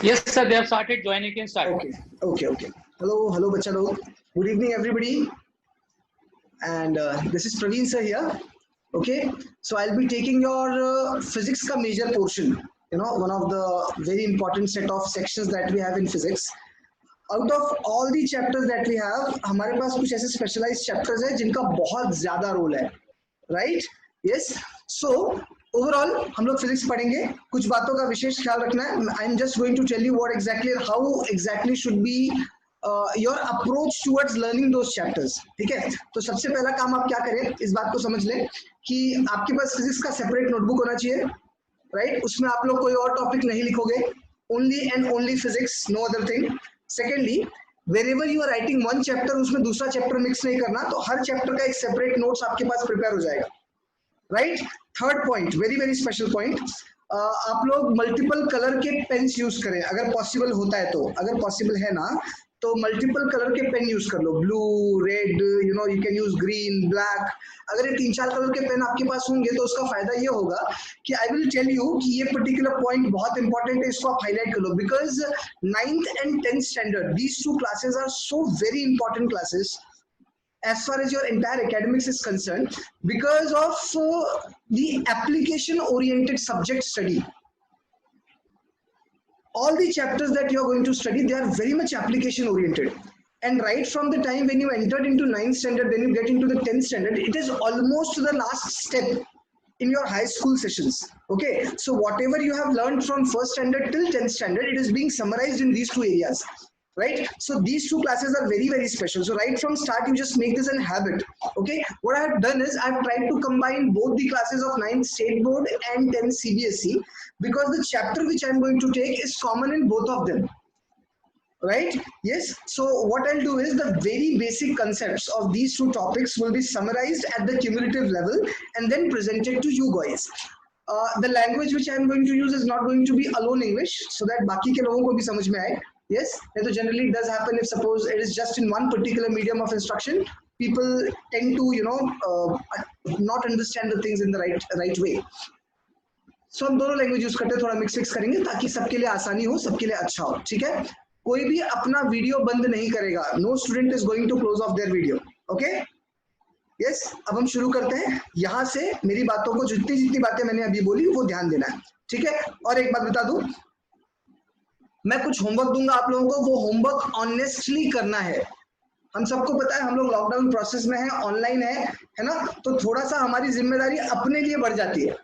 Yes, sir. They have started joining. Can start. Okay. Hello, बच्चा लोग. Good evening, everybody. And this is Praveen sir here. Okay, so I'll be taking your physics का major portion. You know, one of the very important set of sections that we have in physics. Out of all the chapters that we have, हमारे पास कुछ ऐसे specialized chapters हैं जिनका बहुत ज़्यादा role है, right? Yes. So overall हम लोग फिजिक्स पढ़ेंगे, कुछ बातों का विशेष ख्याल रखना है. I am just going to tell you what exactly how exactly should be your approach towards learning those chapters. ठीक है, तो सबसे पहला काम आप क्या करें, इस बात को समझ लें कि आपके पास फिजिक्स का सेपरेट नोटबुक होना चाहिए, राइट? उसमें आप लोग कोई और टॉपिक नहीं लिखोगे, only and only physics, no other thing. Secondly, wherever you are writing one chapter, उसमें दूसरा चैप्टर मिक्स नहीं करना, तो हर चैप्टर का एक सेपरेट नोट्स आपके पास प्रिपेयर हो जाएगा, right? Third point, very very special point, आप लोग मल्टीपल कलर के पेन्स यूज करें अगर पॉसिबल होता है तो. अगर पॉसिबल है ना तो मल्टीपल कलर के पेन यूज कर लो, blue, red, you know, you can use green, black. अगर ये 3-4 कलर के पेन आपके पास होंगे तो उसका फायदा ये होगा कि आई विल टेल यू कि ये पर्टिकुलर पॉइंट बहुत इंपॉर्टेंट है, इसको आप हाईलाइट कर लो, because 9th and 10th standard, these two classes are so very important classes as far as your entire academics is concerned, because of the application oriented subject study. All the chapters that you are going to study, they are very much application oriented, and right from the time when you entered into 9th standard, then you get into the 10th standard, it is almost the last step in your high school sessions. Okay, so whatever you have learned from 1st standard till 10th standard, it is being summarized in these two areas, right? So these two classes are very very special. So right from start, you just make this a habit. Okay, what I have done is I have tried to combine both the classes of 9th state board and 10th CBSE, because the chapter which I am going to take is common in both of them, right? Yes. So what I'll do is the very basic concepts of these two topics will be summarized at the cumulative level and then presented to you guys. The language which I am going to use is not going to be alone English, so that बाकी के लोगों को भी समझ में आए. Yes, so generally it does happen if suppose it is just in one particular medium of instruction, people tend to, you know, not understand the things in the right way. So हम दोनों language use करते हैं, थोड़ा mix fix करेंगे ताकि सबके लिए आसानी हो, सबके लिए अच्छा हो. ठीक है, कोई भी अपना वीडियो बंद नहीं करेगा. No student is going to close off their video. Okay, yes. अब हम शुरू करते हैं. यहाँ से मेरी बातों को, जितनी बातें मैंने अभी बोली वो ध्यान देना है. ठीक है, और एक बात बता दूं, मैं कुछ होमवर्क दूंगा आप लोगों को, वो होमवर्क ऑनेस्टली करना है. हम सबको पता है हम लोग लॉकडाउन प्रोसेस में है, ऑनलाइन है ना, तो थोड़ा सा हमारी जिम्मेदारी अपने लिए बढ़ जाती है.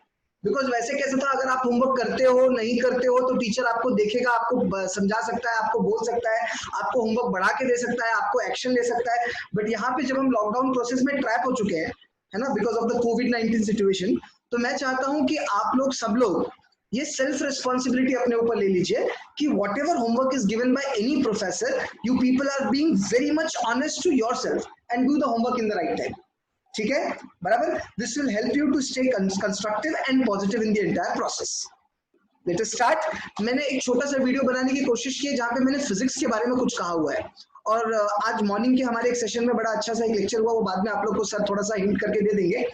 बिकॉज वैसे कैसे था, अगर आप होमवर्क करते हो नहीं करते हो तो टीचर आपको देखेगा, आपको समझा सकता है, आपको बोल सकता है, आपको होमवर्क बढ़ा के दे सकता है, आपको एक्शन ले सकता है. बट यहाँ पे जब हम लॉकडाउन प्रोसेस में ट्रैप हो चुके हैं, है ना, because of the covid situation, तो मैं चाहता हूँ कि आप लोग सब लोग ये सेल्फ रिस्पॉन्सिबिलिटी अपने ऊपर ले लीजिए कि whatever homework is given by any professor, you people are being very much honest to yourself and do the homework in the right time. ठीक है, बराबर? This will help you to stay constructive and positive in the entire process. Let us start. मैंने एक छोटा सा video बनाने की कोशिश की है जहां पे मैंने फिजिक्स के बारे में कुछ कहा हुआ है, और आज मॉर्निंग के हमारे एक सेशन में बड़ा अच्छा सा एक लेक्चर हुआ, वो बाद में आप लोग को सर थोड़ा सा हिंट करके दे देंगे,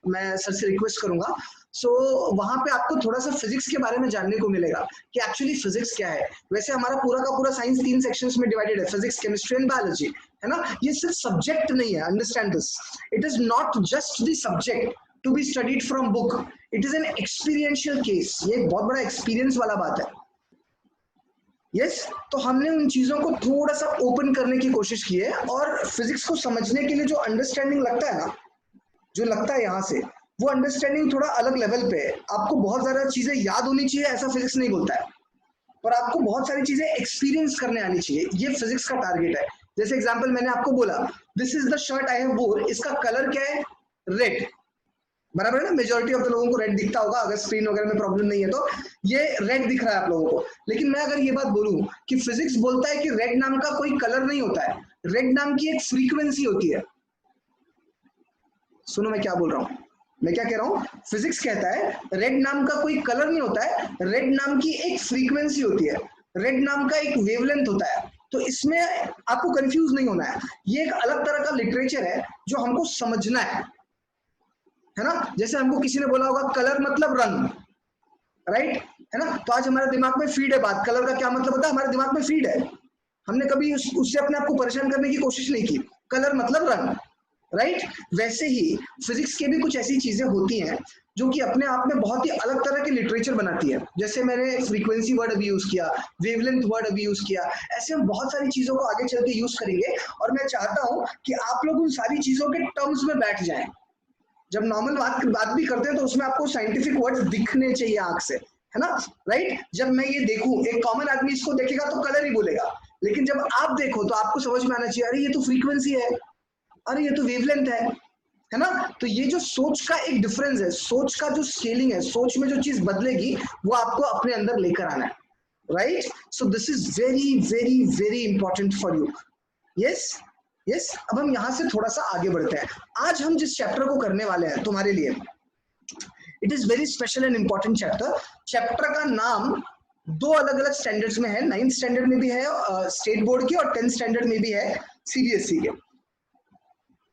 मैं सर से रिक्वेस्ट करूंगा. सो वहां पे आपको थोड़ा सा फिजिक्स के बारे में जानने को मिलेगा कि एक्चुअली फिजिक्स क्या है. वैसे हमारा पूरा का पूरा साइंस 3 सेक्शंस में डिवाइडेड है, फिजिक्स, केमिस्ट्री एंड बायोलॉजी, है ना. ये सिर्फ सब्जेक्ट नहीं है, understand this. It is not just the subject to be studied from book, it is an experiential case. ये एक बहुत बड़ा एक्सपीरियंस वाला बात है. यस, तो हमने उन चीजों को थोड़ा सा ओपन करने की कोशिश की है, और फिजिक्स को समझने के लिए जो अंडरस्टैंडिंग लगता है ना, जो लगता है यहाँ से, वो अंडरस्टैंडिंग थोड़ा अलग लेवल पे है. आपको बहुत ज्यादा चीजें याद होनी चाहिए ऐसा फिजिक्स नहीं बोलता है, पर आपको बहुत सारी चीजें एक्सपीरियंस करने आनी चाहिए, ये फिजिक्स का टारगेट है. जैसे एग्जांपल मैंने आपको बोला, this is the shirt I have वोर, इसका कलर क्या है? रेड, बराबर है ना. मेजॉरिटी ऑफ द लोगों को रेड दिखता होगा, अगर स्क्रीन वगैरह में प्रॉब्लम नहीं है तो ये रेड दिख रहा है आप लोगों को. लेकिन मैं अगर ये बात बोलूं कि फिजिक्स बोलता है कि रेड नाम का कोई कलर नहीं होता है, रेड नाम की एक फ्रीक्वेंसी होती है. सुनो मैं क्या बोल रहा हूं, मैं क्या कह रहा हूं. फिजिक्स कहता है रेड नाम का कोई कलर नहीं होता है, रेड नाम की एक फ्रीक्वेंसी होती है, रेड नाम का एक वेवलेंथ होता है. तो इसमें आपको कंफ्यूज नहीं होना है, ये एक अलग तरह का लिटरेचर है जो हमको समझना है ना. जैसे हमको किसी ने बोला होगा कलर मतलब रंग, राइट? है ना। तो आज हमारे दिमाग में फीड है बात, कलर का क्या मतलब होता है, हमारे दिमाग में फीड है, हमने कभी उससे अपने आप को परेशान करने की कोशिश नहीं की, कलर मतलब रंग, राइट। वैसे ही फिजिक्स के भी कुछ ऐसी चीजें होती हैं जो कि अपने आप में बहुत ही अलग तरह के लिटरेचर बनाती है। जैसे मैंने फ्रीक्वेंसी वर्ड अभी यूज किया, वेवलेंथ वर्ड अभी यूज किया, ऐसे हम बहुत सारी चीजों को आगे चल के यूज करेंगे, और मैं चाहता हूं कि आप लोग उन सारी चीजों के टर्म्स में बैठ जाएं। जब नॉर्मल बात भी करते हैं तो उसमें आपको साइंटिफिक वर्ड्स दिखने चाहिए आंख से, है ना, राइट। जब मैं ये देखूं, एक कॉमन आदमी इसको देखेगा तो कलर ही बोलेगा, लेकिन जब आप देखो तो आपको समझ में आना चाहिए, अरे ये तो फ्रीक्वेंसी है, अरे ये तो वेवलेंथ है ना। तो ये जो सोच का एक डिफरेंस है, सोच का जो स्केलिंग है, सोच में जो चीज बदलेगी वो आपको अपने अंदर लेकर आना है, right. So this is very very very important for you. Yes yes, अब हम यहां से थोड़ा सा आगे बढ़ते हैं। आज हम जिस चैप्टर को करने वाले हैं तुम्हारे लिए, it is very special and important chapter. Chapter का नाम दो अलग अलग स्टैंडर्ड्स में है, 9th स्टैंडर्ड में भी है स्टेट बोर्ड की, और 10th स्टैंडर्ड में भी है सीबीएसई के।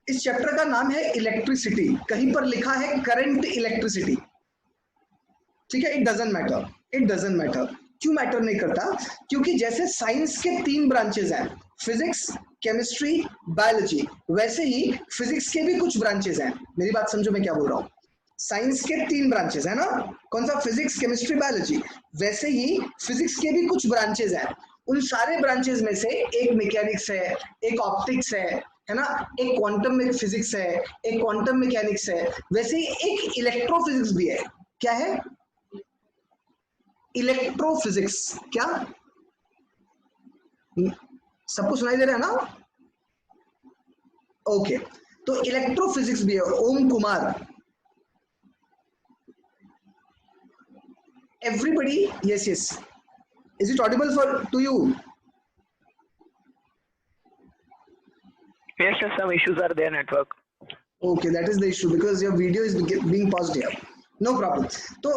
इस चैप्टर का नाम है इलेक्ट्रिसिटी, कहीं पर लिखा है करंट इलेक्ट्रिसिटी, ठीक है। It doesn't matter, it doesn't matter. क्यों मैटर नहीं करता? क्योंकि जैसे साइंस के 3 ब्रांचेस हैं, फिजिक्स, केमिस्ट्री, बायोलॉजी, वैसे ही फिजिक्स के भी कुछ ब्रांचेस हैं। मेरी बात समझो मैं क्या बोल रहा हूँ। साइंस के 3 ब्रांचेस है ना, कौन सा? Physics, chemistry, biology. वैसे ही फिजिक्स के भी कुछ ब्रांचेस हैं। उन सारे ब्रांचेस में से एक मैकेनिक्स है, एक ऑप्टिक्स है ना, एक क्वांटम में फिजिक्स है, एक क्वांटम मैकेनिक्स है, वैसे ही एक इलेक्ट्रोफिजिक्स भी है। क्या है? इलेक्ट्रोफिजिक्स। क्या सबको सुनाई दे रहा है ना? ओके, तो इलेक्ट्रोफिजिक्स भी है। ओम Kumar, everybody, yes yes, is it audible for to you? Yes, sir, some issues are there, network. Okay, that is the issue because your video is being paused here. No problem. तो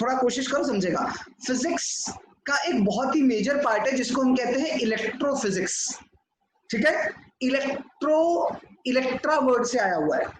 थोड़ा कोशिश करो समझेगा। Physics का एक बहुत ही major part है जिसको हम कहते हैं इलेक्ट्रोफिजिक्स, ठीक है। इलेक्ट्रा वर्ड से आया हुआ है।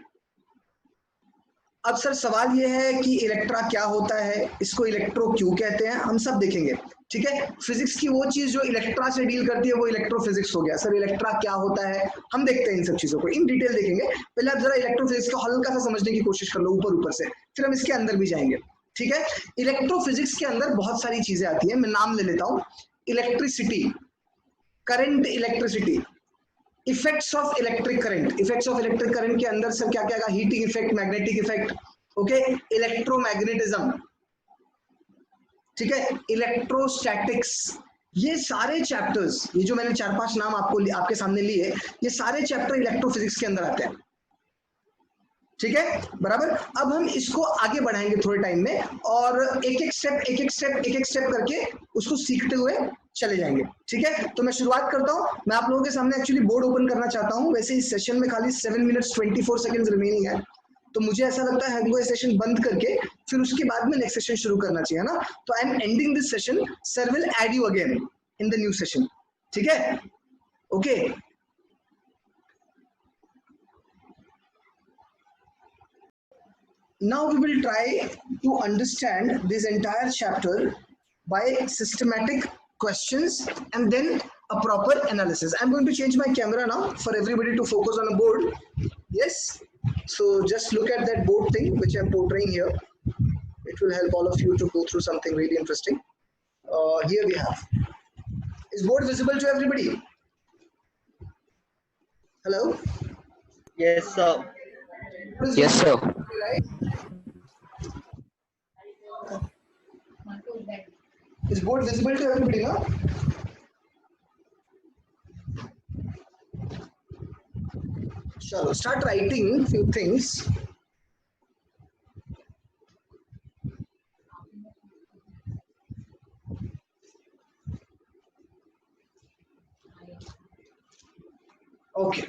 अब सर सवाल ये है कि इलेक्ट्रा क्या होता है, इसको इलेक्ट्रो क्यों कहते हैं, हम सब देखेंगे, ठीक है। फिजिक्स की वो चीज जो इलेक्ट्रा से डील करती है वो इलेक्ट्रोफिजिक्स हो गया। सर इलेक्ट्रा क्या होता है, हम देखते हैं इन सब चीजों को इन डिटेल देखेंगे। पहले आप जरा इलेक्ट्रोफिजिक्स को हल्का सा समझने की कोशिश कर लो ऊपर ऊपर से, फिर हम इसके अंदर भी जाएंगे, ठीक है। इलेक्ट्रोफिजिक्स के अंदर बहुत सारी चीजें आती है, मैं नाम ले लेता हूँ। Electricity, current electricity, effects of electric current. Effects of electric current के अंदर सर क्या क्या आएगा? Heating effect, magnetic effect, okay. Electromagnetism, ठीक है। इलेक्ट्रोस्टैटिक्स, ये सारे चैप्टर्स, ये जो मैंने 4-5 नाम आपके सामने लिए, ये सारे चैप्टर इलेक्ट्रोफिजिक्स के अंदर आते हैं, ठीक है, बराबर। अब हम इसको आगे बढ़ाएंगे थोड़े टाइम में, और एक एक स्टेप करके उसको सीखते हुए चले जाएंगे, ठीक है। तो मैं शुरुआत करता हूं। मैं आप लोगों के सामने एक्चुअली बोर्ड ओपन करना चाहता हूं। वैसे इस सेशन में खाली 7 मिनट्स 24 सेकंड्स रिमेनिंग है, तो मुझे ऐसा लगता है वो सेशन बंद करके फिर उसके बाद में नेक्स्ट सेशन शुरू करना चाहिए ना। तो I am ending this session, sir will add you again in the new session, ठीक है, okay. Now we will try to understand this entire chapter by systematic questions and then a proper analysis. I'm going to change my camera now for everybody to focus on a board. Yes, so just look at that board thing which I'm portraying here. It will help all of you to go through something really interesting. Here we have. Is board visible to everybody? Hello? Yes, sir. Yes, sir. Right? Is board visible to everybody now? Chalo, start writing few things. Okay.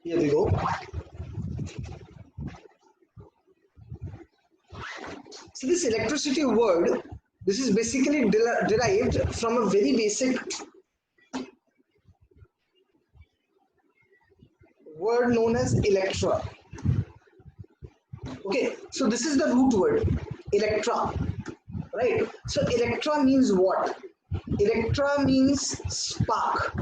Here we go. So this electricity word, this is basically derived from a very basic word known as electra. Okay, so this is the root word, electra, right? So electra means what? Electra means spark.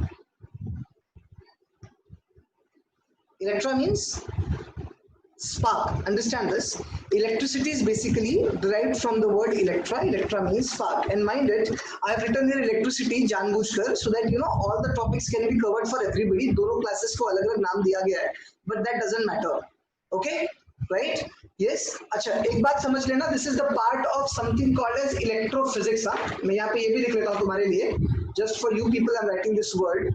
Electra means spark. Understand this. Electricity is basically derived from the word electra. Electra means spark. And mind it, I have written here electricity जानबूझकर so that you know all the topics can be covered for everybody. दोनों classes को अलग-अलग नाम दिया गया है, but that doesn't matter. Okay, right? Yes. अच्छा, एक बात समझ लेना. This is the part of something called as electrophysics. हाँ, मैं यहाँ पे ये भी लिख लेता हूँ तुम्हारे लिए. Just for you people, I'm writing this word.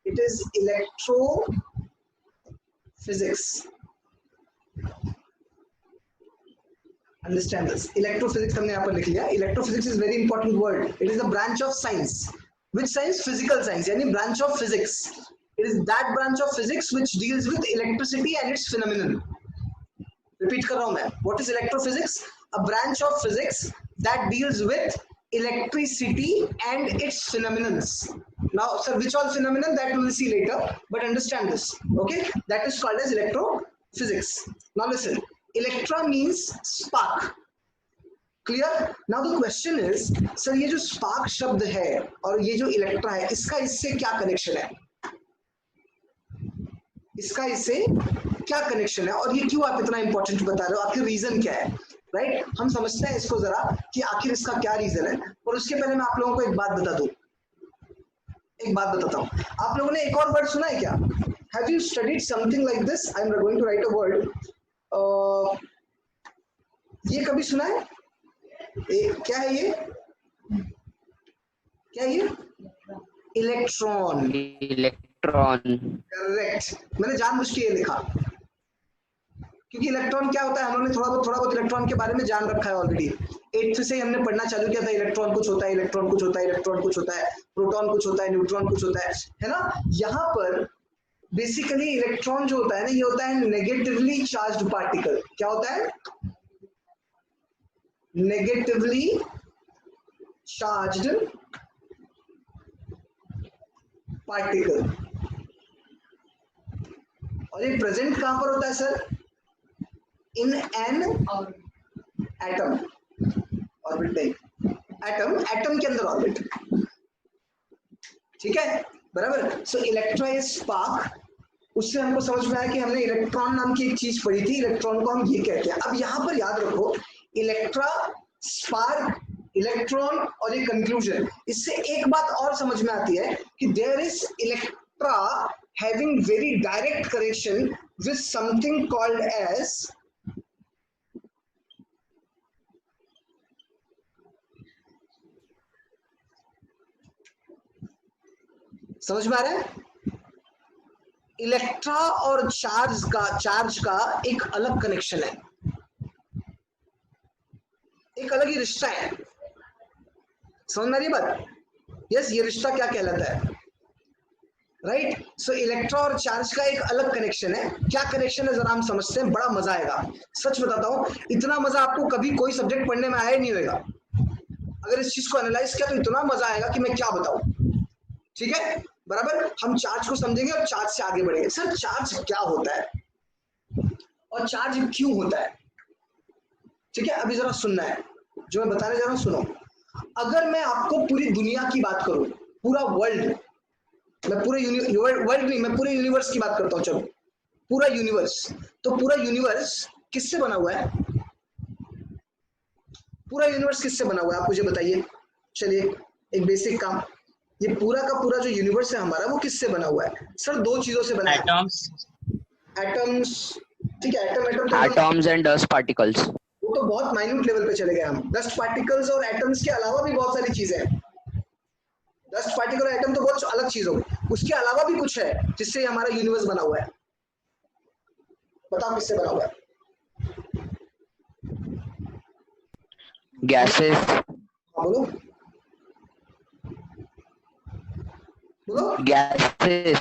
It is electrophysics. Understand this. Electrophysics हमने यहाँ पर लिख लिया. Electrophysics is very important word. It is a branch of science. Which science? Physical science. यानी branch of physics. It is that branch of physics which deals with electricity and its phenomenon. Repeat कर रहा हूँ मैं. What is electrophysics? A branch of physics that deals with electricity and its phenomenons. Now, sir, which all phenomenon that we will see later. But understand this. Okay, that is called as electrophysics. Now listen. Electra means spark. Clear? Now the question is, sir, ये जो spark शब्द है और ये जो electra है, इसका इससे क्या connection है? इसका इससे क्या connection है और ये क्यों आप इतना important बता रहे हो? आखिर reason क्या है? Right? हम समझते हैं इसको जरा कि आखिर इसका क्या reason है. और उसके पहले मैं आप लोगों को एक बात बता दूं. एक बात बताता हूँ. आप लोगों ने एक और word सुना है क्या? Have you studied something like this? I'm going to write a word. ये कभी सुना है? क्या है ये? क्या है ये? इलेक्ट्रॉन. इलेक्ट्रॉन. करेक्ट. मैंने जानबूझ के ये लिखा क्योंकि इलेक्ट्रॉन क्या होता है हम लोगों ने थोड़ा बहुत इलेक्ट्रॉन के बारे में जान रखा है ऑलरेडी. 8th से ही हमने पढ़ना चालू किया था. इलेक्ट्रॉन कुछ होता है, इलेक्ट्रॉन कुछ होता है, इलेक्ट्रॉन कुछ होता है, प्रोटॉन कुछ होता है, न्यूट्रॉन कुछ होता है ना. यहाँ पर बेसिकली इलेक्ट्रॉन जो होता है ना, ये होता है नेगेटिवली चार्ज्ड पार्टिकल. क्या होता है? Negatively charged particle. और ये प्रेजेंट कहां पर होता है sir? In an atom. Orbit नहीं, एटम के अंदर ऑर्बिट. ठीक है, बराबर. सो इलेक्ट्रा इज स्पार्क. उससे हमको समझ में आया कि हमने इलेक्ट्रॉन नाम की एक चीज पढ़ी थी. इलेक्ट्रॉन को हम ये कहते हैं. अब यहाँ पर याद रखो, इलेक्ट्रा, स्पार्क, इलेक्ट्रॉन और ये कंक्लूजन. इससे एक बात और समझ में आती है कि there is electra having very direct connection with something called as समझ में आ रहा है? इलेक्ट्रा और चार्ज का एक अलग कनेक्शन है, एक अलग ही रिश्ता है. समझ में आ रही बात? यस, ये रिश्ता क्या कहलाता है? राइट. सो इलेक्ट्रा और चार्ज का एक अलग कनेक्शन है. क्या कनेक्शन है जरा हम समझते हैं. बड़ा मजा आएगा. सच बताता हूं, इतना मजा आपको कभी कोई सब्जेक्ट पढ़ने में आया ही नहीं होगा. अगर इस चीज को एनालाइज किया तो इतना मजा आएगा कि मैं क्या बताऊं. ठीक है, बराबर. हम चार्ज को समझेंगे और चार्ज से आगे बढ़ेंगे. सर, चार्ज क्या होता है और चार्ज क्यों होता है? ठीक है, अभी जरा सुनना है जो मैं बताने जा रहा हूं. सुनो. अगर मैं आपको पूरी दुनिया की बात करूं, पूरा वर्ल्ड, मैं पूरे वर्ल्ड नहीं, मैं पूरे यूनिवर्स की बात करता हूं. चलो, पूरा यूनिवर्स. तो पूरा यूनिवर्स किससे बना हुआ है? पूरा यूनिवर्स किससे बना हुआ है आप मुझे बताइए. चलिए, एक बेसिक काम. ये पूरा का पूरा जो यूनिवर्स है हमारा, वो किससे बना हुआ है? सर, दो चीजों से बना है. एटम्स. ठीक है, एटम्स एंड डस्ट पार्टिकल्स. वो तो बहुत माइन्यूट लेवल पे चले गए हम. डस्ट पार्टिकल्स और एटम्स के अलावा भी बहुत सारी चीजें हैं. डस्ट पार्टिकल और एटम तो बहुत अलग चीज हो गई. उसके अलावा भी कुछ है जिससे हमारा यूनिवर्स बना हुआ है. बताओ किससे बना हुआ है? गैसेस. बोलो बोलो. गैसेस.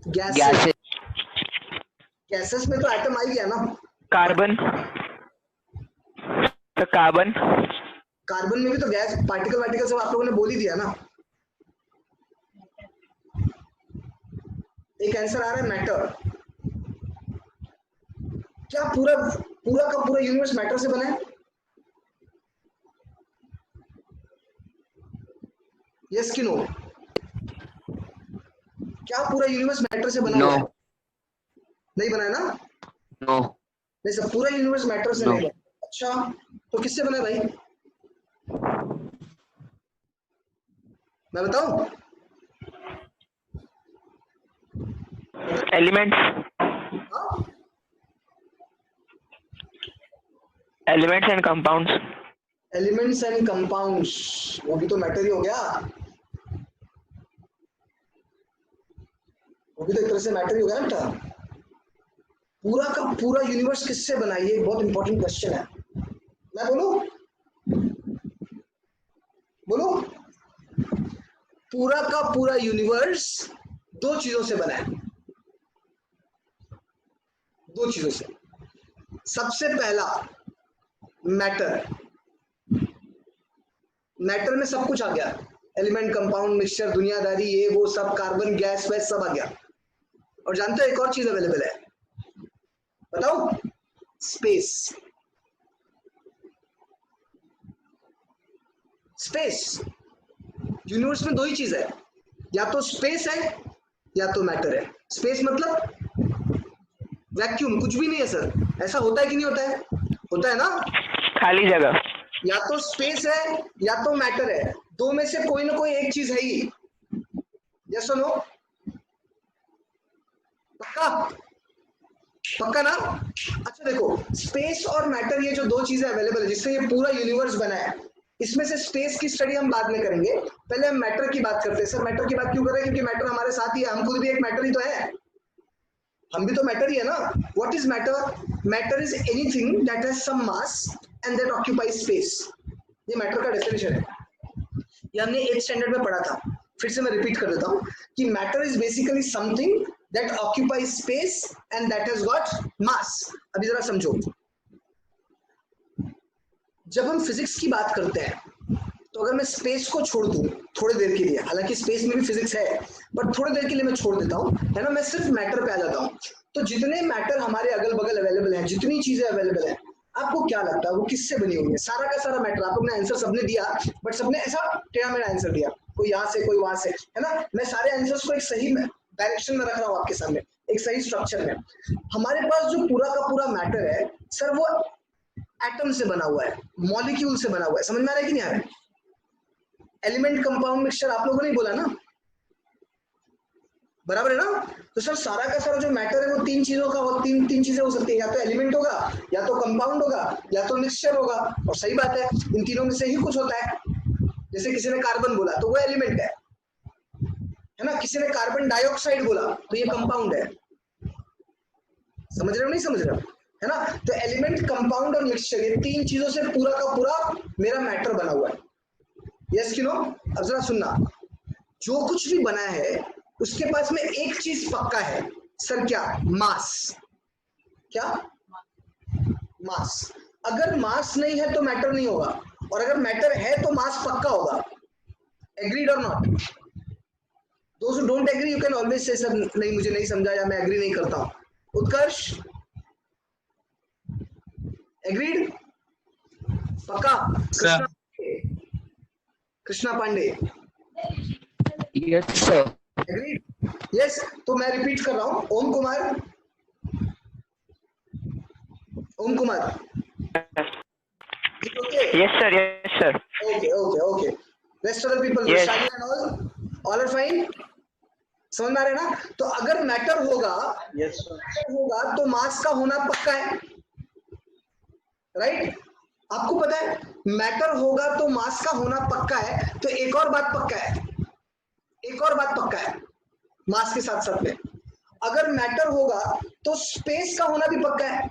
गैसेस. गैसेस में तो एटम आ ही गया ना. कार्बन. तो कार्बन. कार्बन में भी तो गैस, पार्टिकल सब आप लोगों ने बोल ही दिया ना. एक आंसर आ रहा है मैटर. क्या पूरा पूरा का पूरा यूनिवर्स मैटर से बना है? यस कि नो? क्या पूरा यूनिवर्स मैटर से बना No. हुआ है? नहीं बना है ना? No. नहीं सर, पूरा यूनिवर्स मैटर से No. नहीं बना। अच्छा, तो किससे बना है भाई? मैं बताऊं? Elements. हाँ? Elements and compounds. Elements and compounds, वो भी तो मैटर ही हो गया, वो भी तो एक तरह से मैटर ही हो गया ना बेटा। पूरा का पूरा यूनिवर्स किससे बना है? ये एक बहुत इंपॉर्टेंट क्वेश्चन है। मैं बोलूं? पूरा का पूरा यूनिवर्स दो चीजों से बना है, दो चीजों से। सबसे पहला मैटर, मैटर में सब कुछ आ गया, एलिमेंट, कंपाउंड, मिक्सचर, दुनियादारी, ये वो सब, कार्बन, गैस वैस सब आ गया। और जानते हो एक और चीज अवेलेबल है, बताओ? स्पेस। स्पेस, यूनिवर्स में दो ही चीज है, या तो स्पेस है या तो मैटर है। स्पेस मतलब वैक्यूम, कुछ भी नहीं है सर। ऐसा होता है कि नहीं होता है? होता है ना? खाली जगह. या तो स्पेस है या तो मैटर है, दो में से कोई ना कोई एक चीज है ही। यस और नो? पक्का? पक्का ना? अच्छा देखो, स्पेस और मैटर, ये जो दो चीजें अवेलेबल है जिससे ये पूरा यूनिवर्स बना है, इसमें से स्पेस की स्टडी हम बाद में करेंगे, पहले हम मैटर की बात करते हैं। सर मैटर की बात क्यों कर रहे हैं? क्योंकि मैटर हमारे साथ ही है, हम खुद भी एक मैटर ही तो है, हम भी तो मैटर ही है ना। What is matter? Matter is anything that has some mass and that occupies space. ये मैटर का डेफिनेशन है, ये हमने 8th स्टैंडर्ड में पढ़ा था। फिर से मैं रिपीट कर देता हूं कि matter is basically something that occupies space and that has got mass. अभी जरा समझो, जब हम फिजिक्स की बात करते हैं तो अगर मैं स्पेस को छोड़ दूं थोड़ी देर के लिए, हालांकि स्पेस में भी फिजिक्स है, बट थोड़ी देर के लिए मैं छोड़ देता हूं, है ना, मैं सिर्फ मैटर पे आ जाता हूं, तो जितने मैटर हमारे अगल बगल अवेलेबल हैं, जितनी चीजें अवेलेबल हैं, आपको क्या लगता है वो किससे बनी हुई है? सारा का सारा मैटर। आप लोग ने आंसर सबने दिया, बट सबने ऐसा टेढ़ा मेढ़ा आंसर दिया, कोई यहाँ से कोई वहां से, है ना। मैं सारे आंसर्स को एक सही डायरेक्शन में रख रहा हूँ आपके सामने, एक सही स्ट्रक्चर में। हमारे पास जो पूरा का पूरा मैटर है सर, वो एटम से बना हुआ है, मॉलिक्यूल से बना हुआ है। समझ में आ रहा है कि नहीं आ रहा है? एलिमेंट, कंपाउंड, मिक्सचर आप लोगों ने ही बोला ना, बराबर है ना? तो सर सारा का सारा जो मैटर है वो तीन चीजों का, तीन चीजें हो सकती है, या तो एलिमेंट होगा, या तो कंपाउंड होगा, या तो मिक्सचर होगा। और सही बात है, इन तीनों में से ही कुछ होता है। जैसे किसी ने कार्बन बोला तो वो एलिमेंट है ना, किसी ने कार्बन डाइऑक्साइड बोला तो ये कंपाउंड है। समझ रहे हो नहीं समझ रहे हो? है ना। तो एलिमेंट, कंपाउंड और मिक्सचर, ये तीन चीजों से पूरा का पूरा मेरा मैटर बना हुआ है। यस कि नो? अब जरा सुनना, जो कुछ भी बना है उसके पास में एक चीज पक्का है सर, क्या? मास। क्या? मास। अगर मास नहीं है तो मैटर नहीं होगा, और अगर मैटर है तो मास पक्का होगा। एग्रीड और नॉट? दोस्त who don't agree you can always say sir नहीं, मुझे नहीं समझा, या मैं एग्री नहीं करता हूं। उत्कर्ष एग्रीड? पक्का? Krishna Pandey Yes, sir. Agreed? Yes. तो मैं रिपीट कर रहा हूं, Om Kumar, Om Kumar, okay? Yes, sir. Yes, sir. Okay okay okay. Rest of the people, Yes. Shali and all are fine? समझ में आ रहा है ना? तो अगर मैटर होगा, Yes, sir. होगा तो मास का होना पक्का है, राइट? आपको पता है मैटर होगा तो मास का होना पक्का है, तो एक और बात पक्का है, एक और बात पक्का है मास के साथ साथ में, अगर मैटर होगा तो स्पेस का होना भी पक्का है।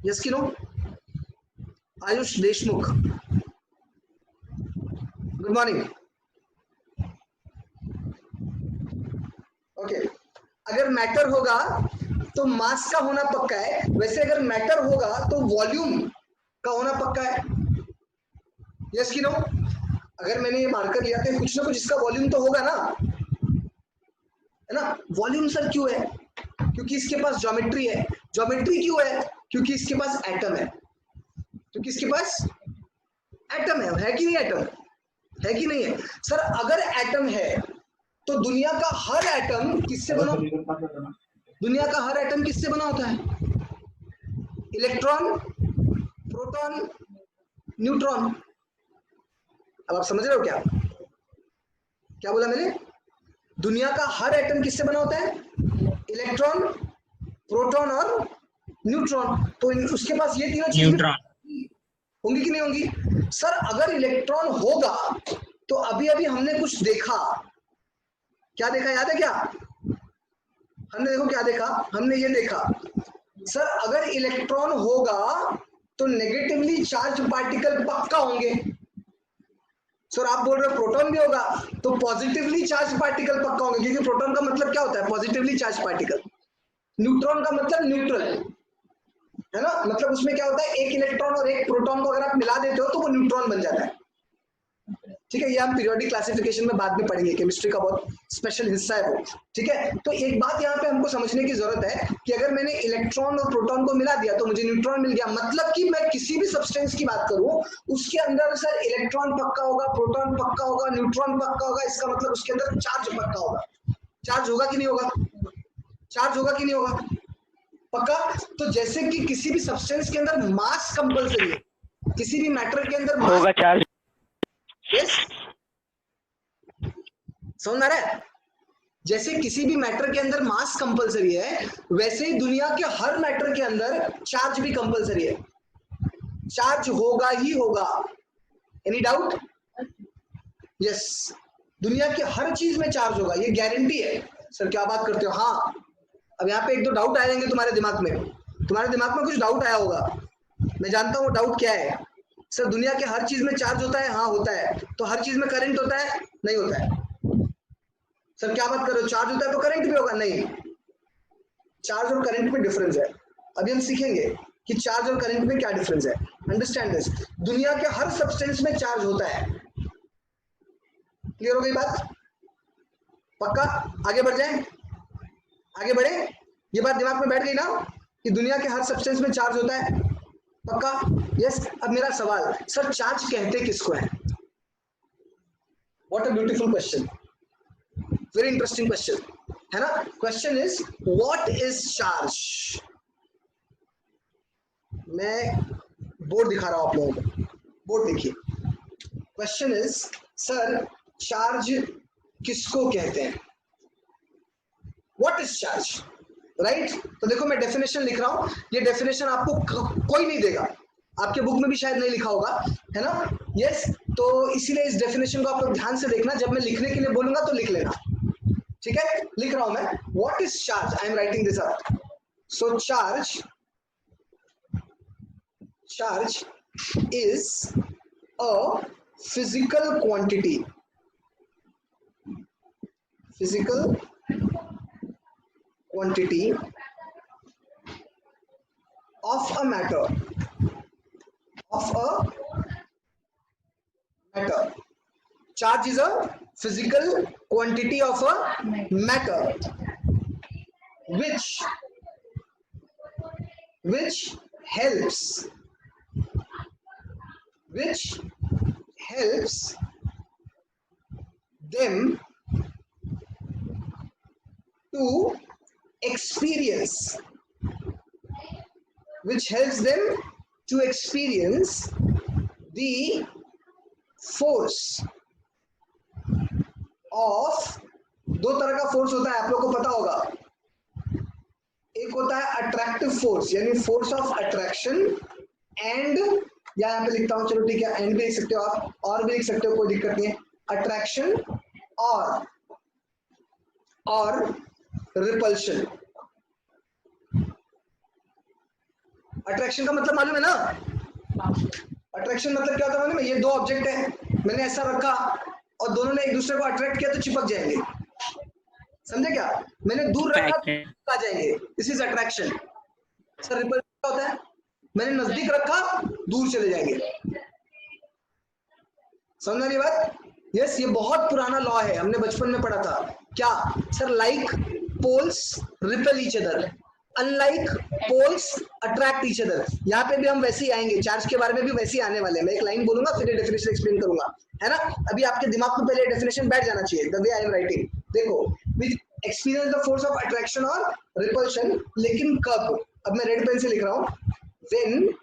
यस कि no? Ayush Deshmukh, good morning. Okay, अगर मैटर होगा तो मास का होना पक्का है, वैसे अगर मैटर होगा तो वॉल्यूम का होना पक्का है। यस कि नो? अगर मैंने ये मार्कर लिया तो कुछ ना कुछ इसका वॉल्यूम तो होगा ना, है ना। वॉल्यूम सर क्यों है? क्योंकि इसके पास ज्योमेट्री है, ज्योमेट्री क्यों है? क्योंकि इसके पास एटम है, क्योंकि इसके पास एटम है कि नहीं? एटम है कि नहीं है? सर अगर एटम है तो दुनिया का हर एटम किससे बना? दुनिया का हर एटम किससे बना होता है? Electron, proton, neutron. अब आप समझ रहे हो क्या? क्या बोला मैंने? दुनिया का हर एटम किससे बना होता है? इलेक्ट्रॉन, प्रोटॉन और न्यूट्रॉन। तो उसके पास ये तीनों चीजें होंगी कि नहीं होंगी? सर अगर इलेक्ट्रॉन होगा तो अभी अभी हमने कुछ देखा, क्या देखा याद है क्या? हमने देखो क्या देखा, हमने ये देखा सर अगर इलेक्ट्रॉन होगा तो नेगेटिवली चार्ज पार्टिकल पक्का होंगे। सर आप बोल रहे हो प्रोटॉन भी होगा तो पॉजिटिवली चार्ज पार्टिकल पक्का होंगे, क्योंकि प्रोटॉन का मतलब क्या होता है? Positively charge particle. न्यूट्रॉन का मतलब न्यूट्रल है ना, मतलब उसमें क्या होता है, एक इलेक्ट्रॉन और एक प्रोटॉन को अगर आप मिला देते हो तो वो न्यूट्रॉन बन जाता है। ठीक है, ये हम पीरियोडिक क्लासिफिकेशन में बाद में पढ़ेंगे, केमिस्ट्री का बहुत स्पेशल हिस्सा है वो। ठीक है, तो एक बात यहाँ पे हमको समझने की जरूरत है कि अगर मैंने इलेक्ट्रॉन और प्रोटॉन को मिला दिया तो मुझे न्यूट्रॉन मिल गया। मतलब कि मैं किसी भी सब्सटेंस की बात करूं उसके अंदर सर इलेक्ट्रॉन पक्का होगा, प्रोटॉन पक्का होगा, न्यूट्रॉन पक्का होगा, इसका मतलब उसके अंदर चार्ज पक्का होगा। चार्ज होगा कि नहीं होगा? चार्ज होगा कि नहीं होगा? पक्का। तो जैसे कि किसी भी सब्सटेंस के अंदर मास कंपलसरी है, किसी भी मैटर के अंदर मास होगा चार्ज। यस, समझ आ रहा है? जैसे किसी भी मैटर के अंदर मास कंपलसरी है, वैसे ही दुनिया के हर मैटर के अंदर चार्ज भी कंपलसरी है। चार्ज होगा ही होगा। Any doubt? यस, दुनिया की हर चीज में चार्ज होगा, ये गारंटी है। सर क्या बात करते हो? हाँ, अब यहाँ पे एक दो डाउट आएंगे तुम्हारे दिमाग में, तुम्हारे दिमाग में कुछ डाउट आया होगा, मैं जानता हूँ डाउट क्या है। सर दुनिया के हर चीज में चार्ज होता है? हाँ होता है। तो हर चीज में करंट होता है? नहीं होता है। सर क्या बात कर रहे हो, चार्ज होता है तो करंट भी होगा? नहीं, चार्ज और करंट में डिफरेंस है। अभी हम सीखेंगे कि चार्ज और करंट में क्या डिफरेंस है। Understand this. दुनिया के हर सब्सटेंस में चार्ज होता है। क्लियर हो गई बात? पक्का? आगे बढ़ जाए, आगे बढ़े। ये बात दिमाग में बैठ गई ना कि दुनिया के हर सब्सटेंस में चार्ज होता है? पक्का? यस। अब मेरा सवाल, सर चार्ज कहते किसको है? What a beautiful question, very interesting question है ना। Question is what is charge. मैं बोर्ड दिखा रहा हूं आप लोगों को, बोर्ड देखिए। क्वेश्चन इज सर चार्ज किसको कहते हैं? What is charge, right? तो देखो मैं डेफिनेशन लिख रहा हूं, ये डेफिनेशन आपको कोई नहीं देगा, आपके बुक में भी शायद नहीं लिखा होगा, है ना। यस, तो इसीलिए इस डेफिनेशन को आप लोग ध्यान से देखना, जब मैं लिखने के लिए बोलूंगा तो लिख लेना। ठीक है, लिख रहा हूं मैं। What is charge, I am writing this up. So charge is a physical quantity, physical quantity of a matter, of a matter. Charge is a physical quantity of a matter which helps them to experience, which helps them to experience the force of, दो तरह का force होता है, आप लोग को पता होगा। एक होता है अट्रैक्टिव फोर्स, यानी फोर्स ऑफ अट्रैक्शन, एंड यहाँ पे लिखता हूं, चलो ठीक है, एंड भी लिख सकते हो आप, और भी लिख सकते हो, कोई दिक्कत नहीं है। अट्रैक्शन और रिपल्शन। अट्रैक्शन का मतलब मालूम है ना? अट्रैक्शन मतलब क्या होता है मालूम है? ये दो ऑब्जेक्ट है, मैंने ऐसा रखा और दोनों ने एक दूसरे को अट्रैक्ट किया तो चिपक जाएंगे, समझे क्या? मैंने दूर रखा तो आ जाएंगे, this is attraction. Sir repulsion क्या होता है? मैंने नजदीक रखा, दूर चले जाएंगे। समझ रही बात? यस, ये बहुत पुराना लॉ है, हमने बचपन में पढ़ा था। क्या sir? Like poles repel each other, unlike poles attract each other. यहाँ पे भी हम वैसे ही आएंगे, चार्ज के बारे में भी वैसे ही आने वाले हैं। मैं एक लाइन बोलूंगा फिर डेफिनेशन एक्सप्लेन करूंगा, है ना। अभी आपके दिमाग में पहले डेफिनेशन बैठ जाना चाहिए, the way I am writing. देखो, with experience the force of attraction और रिपल्शन, लेकिन कब? अब मैं रेड पेन से लिख रहा हूं, when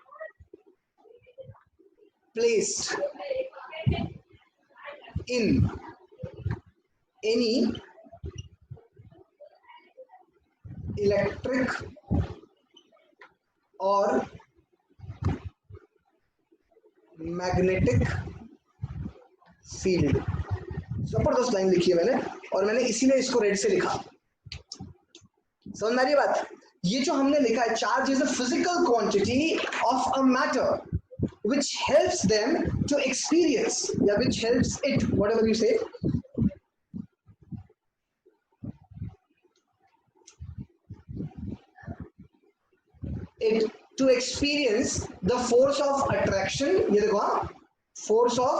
placed in any electric और मैग्नेटिक फील्ड। जबरदस्त लाइन लिखी है मैंने, और मैंने इसीलिए इसको रेड से लिखा। समझ में आ रही है बात? ये जो हमने लिखा है, charge is a physical quantity of a matter which helps them to experience, या which helps it, whatever you say, it to experience the force of attraction। ये देखो, हाँ, force of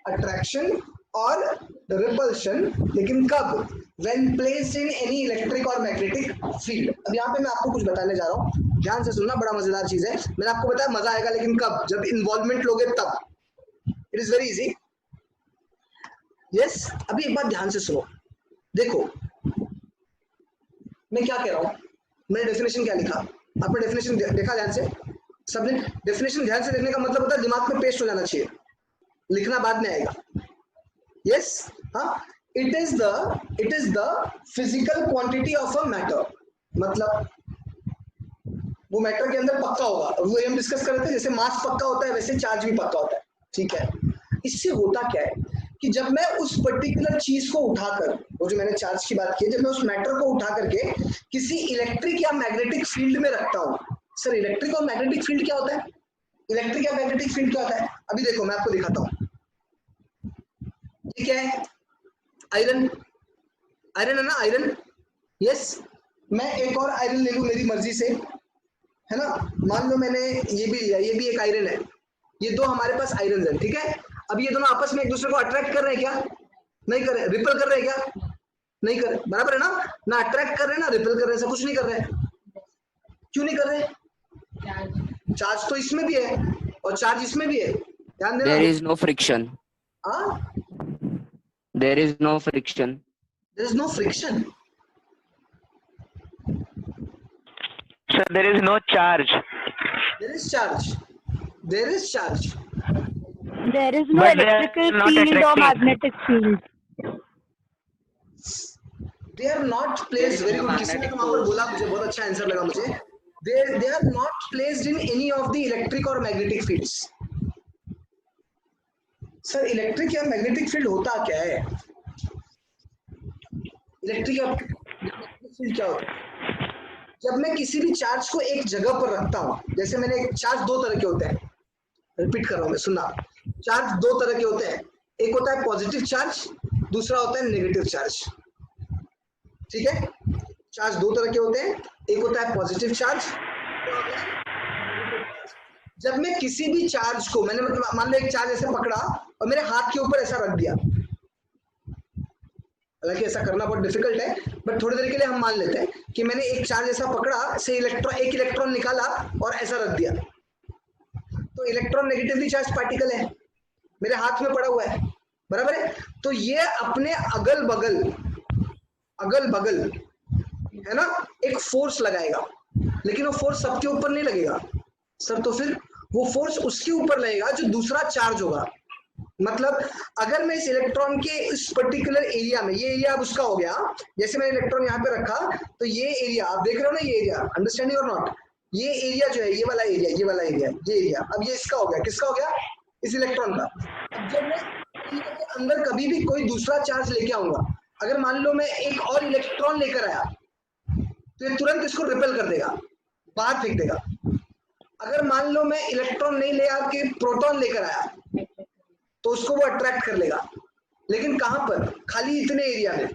attraction और repulsion, लेकिन कब? When placed in any electric or magnetic field। अब यहाँ पे मैं आपको कुछ बताने जा रहा हूँ, ध्यान से सुनना, बड़ा मजेदार चीज है। मैंने आपको बताया मजा आएगा, लेकिन कब? जब इन्वॉल्वमेंट लोगे तब। It is very easy. Yes, अभी एक बात ध्यान से सुनो। देखो मैं क्या कह रहा हूँ, मैंने डेफिनेशन क्या लिखा, आपने डेफिनेशन देखा ध्यान से? सबने डेफिनेशन ध्यान से देखने का मतलब होता है दिमाग में पेस्ट हो जाना चाहिए, लिखना बाद में आएगा। यस, हाँ, it is the physical quantity of a matter. मतलब वो मैटर के अंदर पक्का होगा। वो हम डिस्कस कर रहे थे, जैसे मास पक्का होता है वैसे चार्ज भी पक्का होता है, ठीक है। इससे होता क्या है कि जब मैं उस पर्टिकुलर चीज को उठाकर, वो जो मैंने चार्ज की बात की, जब मैं उस मैटर को उठा करके किसी इलेक्ट्रिक या मैग्नेटिक फील्ड में रखता हूँ। सर, इलेक्ट्रिक और मैग्नेटिक फील्ड क्या होता है? इलेक्ट्रिक या मैग्नेटिक फील्ड क्या होता है? अभी देखो मैं आपको दिखाता हूँ। ये क्या है? आयरन। आयरन है ना, आयरन। यस, मैं एक और आयरन ले लूं मेरी मर्जी से, है ना। मान लो मैंने ये भी लिया, ये भी एक आयरन है। ये दो हमारे पास आयरन है, ठीक है। अब ये दोनों आपस में एक दूसरे को अट्रैक्ट कर रहे हैं क्या? नहीं कर रहे। रिपल कर रहे हैं क्या? नहीं कर रहे। बराबर है ना अट्रैक्ट कर रहे हैं ना रिपल कर रहे हैं, सब कुछ नहीं कर रहे हैं। क्यों नहीं कर रहे? चार्ज तो इसमें भी है और चार्ज इसमें भी है, ध्यान देना। There is no friction. हाँ, There is no friction. there is no friction। Sir, there is no charge. There is charge, there is charge। There is no But they are electrical not field or attracting. magnetic field. They are not placed, very good, किसी ने तो वहां पर बोला, मुझे बहुत अच्छा answer लगा मुझे। They are not placed in any of the electric or magnetic fields। Sir, electric या मैग्नेटिक फील्ड होता क्या है? इलेक्ट्रिक या मैग्नेटिक फील्ड क्या होता है? जब मैं किसी भी चार्ज को एक जगह पर रखता हूं, जैसे मैंने एक चार्ज दो तरह के होते हैं, रिपीट कर रहा हूं मैं, सुनना। चार्ज दो तरह के होते हैं, एक होता है पॉजिटिव चार्ज, दूसरा होता है नेगेटिव चार्ज, ठीक है। चार्ज दो तरह के होते हैं, एक होता है पॉजिटिव चार्ज। जब मैं किसी भी चार्ज को, मैंने मतलब मान लो एक चार्ज ऐसे पकड़ा और मेरे हाथ के ऊपर ऐसा रख दिया, हालांकि ऐसा करना बहुत डिफिकल्ट है, बट थोड़ी देर के लिए हम मान लेते हैं कि मैंने एक चार्ज ऐसा पकड़ा, से एक इलेक्ट्रॉन निकाला और ऐसा रख दिया। तो इलेक्ट्रॉन नेगेटिवली चार्ज पार्टिकल है, मेरे हाथ में पड़ा हुआ है, बराबर है। तो ये अपने अगल बगल है ना एक फोर्स लगाएगा, लेकिन वो फोर्स सबके ऊपर नहीं लगेगा सर। तो फिर वो फोर्स उसके ऊपर लगेगा जो दूसरा चार्ज होगा। मतलब अगर मैं इस इलेक्ट्रॉन के इस पर्टिकुलर एरिया में, ये एरिया अब उसका हो गया, जैसे मैंने इलेक्ट्रॉन यहाँ पे रखा, तो ये एरिया आप देख रहे हो ना, ये एरिया, अंडरस्टैंडिंग और नॉट, ये एरिया जो है, ये वाला एरिया, ये वाला एरिया, ये एरिया, अब ये इसका हो गया, किसका हो गया? इस इलेक्ट्रॉन का। जब मैं एरिया के अंदर कभी भी कोई दूसरा चार्ज लेके आऊंगा, अगर मान लो मैं एक और इलेक्ट्रॉन लेकर आया, तो ये तुरंत इसको रिपेल कर देगा, बाहर फेंक देगा। अगर मान लो मैं इलेक्ट्रॉन नहीं ले आके प्रोटॉन लेकर आया, तो उसको वो अट्रैक्ट कर लेगा, लेकिन कहां पर? खाली इतने एरिया में।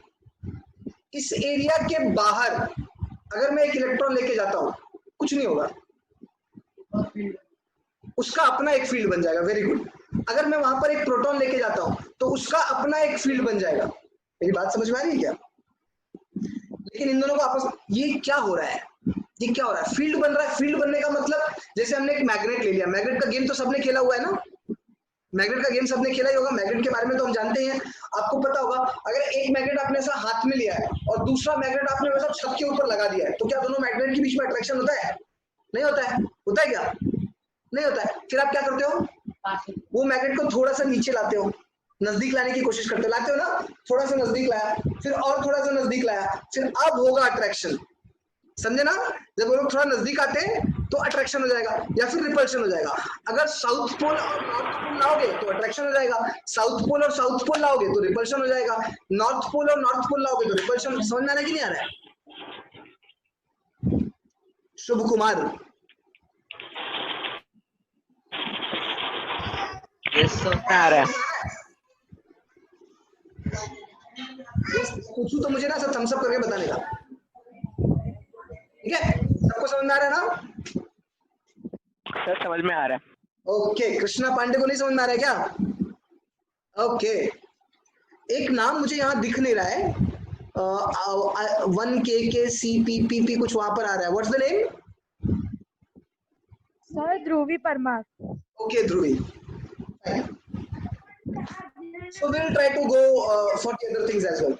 इस एरिया के बाहर अगर मैं एक इलेक्ट्रॉन लेके जाता हूं, कुछ नहीं होगा, उसका अपना एक फील्ड बन जाएगा। Very good. अगर मैं वहां पर एक प्रोटॉन लेके जाता हूं, तो उसका अपना एक फील्ड बन जाएगा। मेरी बात समझ में आ रही है क्या? लेकिन इन दोनों को आपस ये क्या हो रहा है, ये क्या हो रहा है, फील्ड बन रहा है। फील्ड बनने का मतलब जैसे हमने एक मैग्नेट ले लिया, मैग्नेट का गेम तो सबने खेला हुआ है ना, मैग्नेट का गेम सबने खेला ही होगा, मैग्नेट के बारे में तो हम जानते हैं। आपको पता होगा अगर एक मैग्नेट आपने ऐसा हाथ में लिया है और दूसरा मैग्नेट आपने वैसा छत के ऊपर लगा दिया है, तो क्या दोनों मैग्नेट के बीच में अट्रैक्शन होता है? नहीं होता है। होता है क्या? नहीं होता है। फिर आप क्या करते हो, वो मैग्नेट को थोड़ा सा नीचे लाते हो, नजदीक लाने की कोशिश करते हो, लाते हो ना, थोड़ा सा नजदीक लाया, फिर और थोड़ा सा नजदीक लाया, फिर अब होगा अट्रैक्शन। समझे ना? जब वो लोग थोड़ा नजदीक आते हैं तो अट्रैक्शन हो जाएगा या फिर रिपल्शन हो जाएगा। अगर साउथ पोल और नॉर्थ पोल लाओगे तो अट्रैक्शन हो जाएगा, साउथ पोल और साउथ पोल लाओगे तो रिपल्शन हो जाएगा, नॉर्थ पोल और नॉर्थ पोल लाओगे तो रिपल्शन। समझ में आ रहा है कि नहीं आ रहा है? शुभ कुमार, Yes, sir. आ रहा है। पूछू तो मुझे ना सब थम्स अप करके बताने का, ठीक है? सबको समझ में आ रहा है ना? सर समझ में आ रहा है। ओके, कृष्णा पांडे को नहीं समझ में आ रहा है क्या? ओके, एक नाम मुझे यहाँ दिख नहीं रहा है, 1 KKCPPP कुछ वहां पर आ रहा है। What's the name? Sir Dhubri Parmar. Okay Dhubri, so we'll try to go for the other things as well.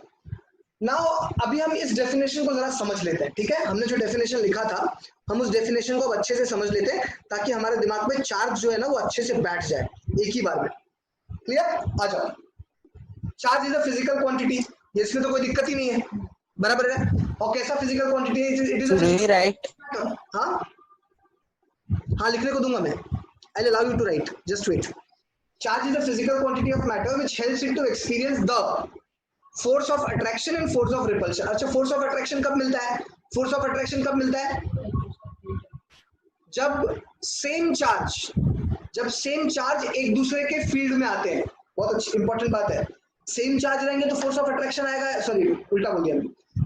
Now अभी हम इस डेफिनेशन को जरा समझ लेते हैं, ठीक है? हमने जो डेफिनेशन लिखा था हम उस डेफिनेशन को अब अच्छे से समझ लेते हैं ताकि हमारे दिमाग में चार्ज जो है ना वो अच्छे से बैठ जाए एक ही बार में। क्लियर? आ जाओ। Charge is a physical quantity, इसमें तो कोई दिक्कत ही नहीं है, बराबर है? और कैसा फिजिकल क्वांटिटी है? It is right. हाँ हाँ, लिखने को दूंगा मैं, I will allow you to write, just wait. Charge is a physical quantity of matter which helps it to experience the force of attraction and force of repulsion. अच्छा, force of attraction कब मिलता है? Force of attraction कब मिलता है? जब same charge एक दूसरे के फील्ड में आते हैं। बहुत अच्छी इंपॉर्टेंट बात है, सेम चार्ज रहेंगे तो फोर्स ऑफ अट्रैक्शन आएगा, सॉरी उल्टा बोल दिया।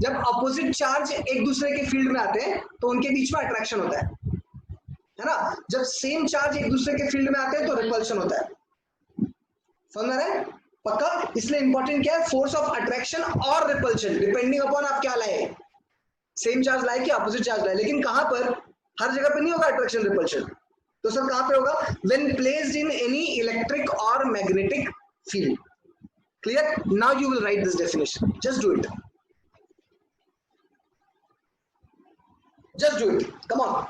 जब अपोजिट चार्ज एक दूसरे के फील्ड में आते हैं तो उनके बीच में अट्रैक्शन होता है ना? जब सेम चार्ज एक दूसरे के फील्ड में आते हैं तो रिपल्शन होता है। समझ रहे हैं? पक्का? इसलिए इंपॉर्टेंट क्या है? फोर्स ऑफ अट्रैक्शन और रिपल्शन, डिपेंडिंग अपॉन आप क्या लाए, सेम चार्ज लाए कि अपोजिट चार्ज लाए। लेकिन कहां पर? हर जगह पे नहीं होगा अट्रैक्शन रिपल्शन, तो सर कहां पे होगा? When placed in any electric और magnetic field. Clear? Now you will write this definition, just do it, just do it, come on.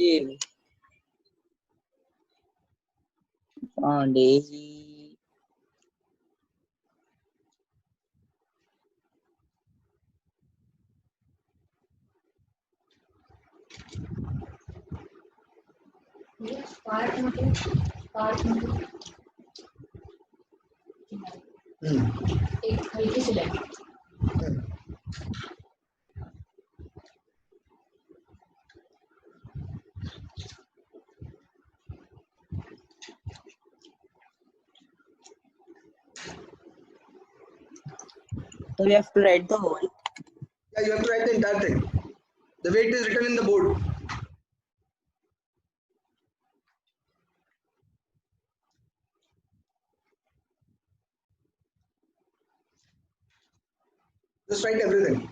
Chill. Daisy. एक हल्की सी लाइन। So we have to write the whole. Yeah, you have to write the entire thing the way it is written in the board. Just write everything.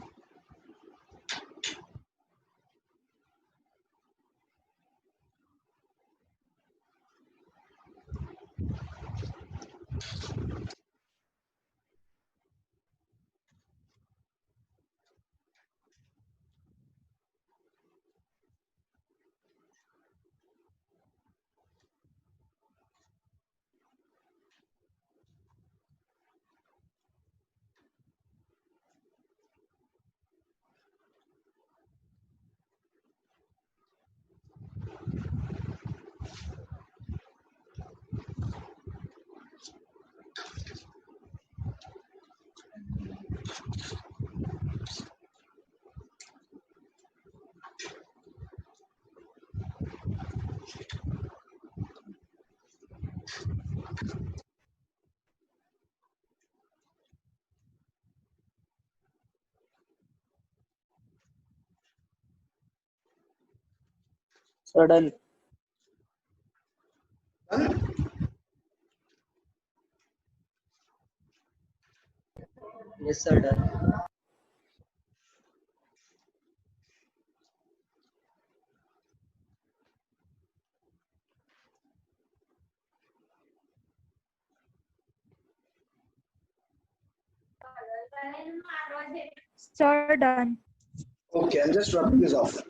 So done. Done? Yes, sir. Done. Sir, done. Okay, I'm just rubbing this off.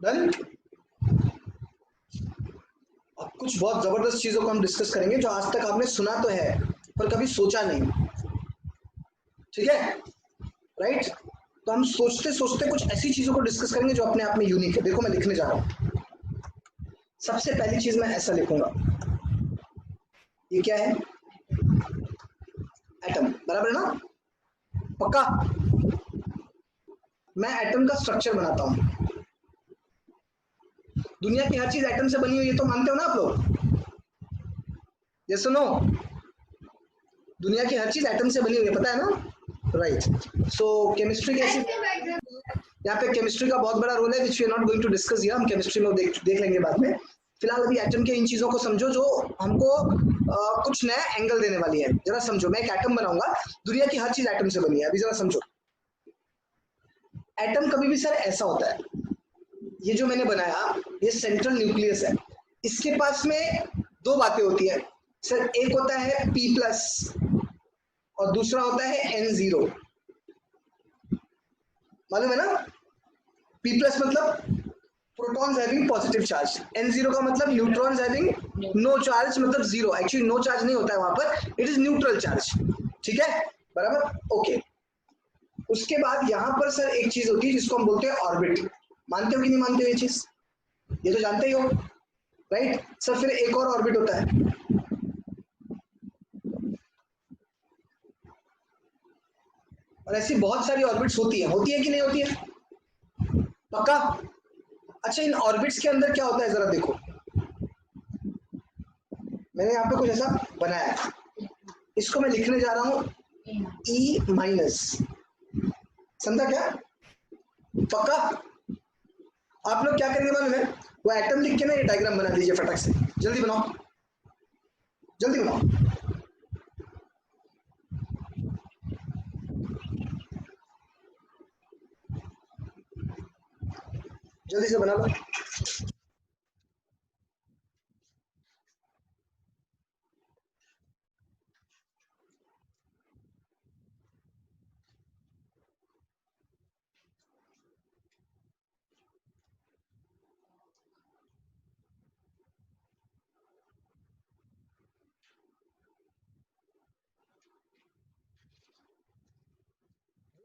Done? अब कुछ बहुत जबरदस्त चीजों को हम discuss करेंगे जो आज तक आपने सुना तो है पर कभी सोचा नहीं, ठीक है? राइट? तो हम सोचते सोचते कुछ ऐसी चीजों को डिस्कस करेंगे जो अपने आप में यूनिक है। देखो मैं लिखने जा रहा हूं। सबसे पहली चीज मैं ऐसा लिखूंगा, ये क्या है? एटम, बराबर है ना? पक्का? मैं एटम का स्ट्रक्चर बनाता हूं। दुनिया की हर चीज एटम से बनी हुई है, तो मानते हो ना आप लोग? ये सुनो, दुनिया की हर चीज एटम से बनी हुई है, पता है ना? राइट। सो केमिस्ट्री कैसी, यहाँ पे केमिस्ट्री का बहुत बड़ा रोल है which we are not going to discuss here. हम केमिस्ट्री में देख लेंगे बाद में। फिलहाल अभी एटम के इन चीजों को समझो जो हमको कुछ नया एंगल देने वाली है। जरा समझो, मैं एक एटम बनाऊंगा, दुनिया की हर चीज एटम से बनी है। अभी जरा समझो, एटम कभी भी सर ऐसा होता है, ये जो मैंने बनाया ये सेंट्रल न्यूक्लियस है, इसके पास में दो बातें होती है सर। एक होता है P+ और दूसरा होता है N0, मालूम है ना? P+ मतलब protons having positive charge, N0 का मतलब न्यूट्रॉन्स हैविंग नो चार्ज, मतलब जीरो। एक्चुअली नो चार्ज नहीं होता है वहां पर, इट इज न्यूट्रल चार्ज, ठीक है? बराबर, ओके। उसके बाद यहाँ पर सर एक चीज होती है जिसको हम बोलते हैं ऑर्बिट। मानते हो कि नहीं मानते हो ये चीज? ये तो जानते ही हो, राइट? सर फिर एक और ऑर्बिट होता है, और ऐसी बहुत सारी ऑर्बिट्स होती है कि नहीं होती है? पक्का? अच्छा, इन ऑर्बिट्स के अंदर क्या होता है जरा देखो, मैंने यहाँ पे कुछ ऐसा बनाया है, इसको मैं लिखने जा रहा हूं E-, समझा क्या? पक्का? आप लोग क्या करेंगे मालूम है? वो एटम लिख के ना ये डायग्राम बना दीजिए फटाक से, जल्दी बनाओ, जल्दी बनाओ। जल्दी से बना लो।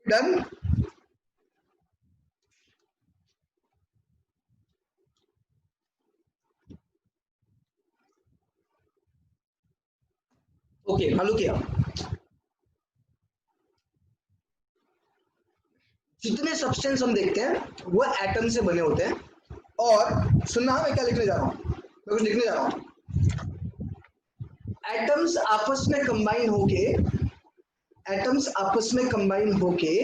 डन? ओके, चालू किया। जितने सब्सटेंस हम देखते हैं वो एटम से बने होते हैं। और सुनना, मैं क्या लिखने जा रहा हूं, मैं कुछ लिखने जा रहा हूं। एटम्स आपस में कंबाइन होके, एटम्स आपस में कंबाइन होके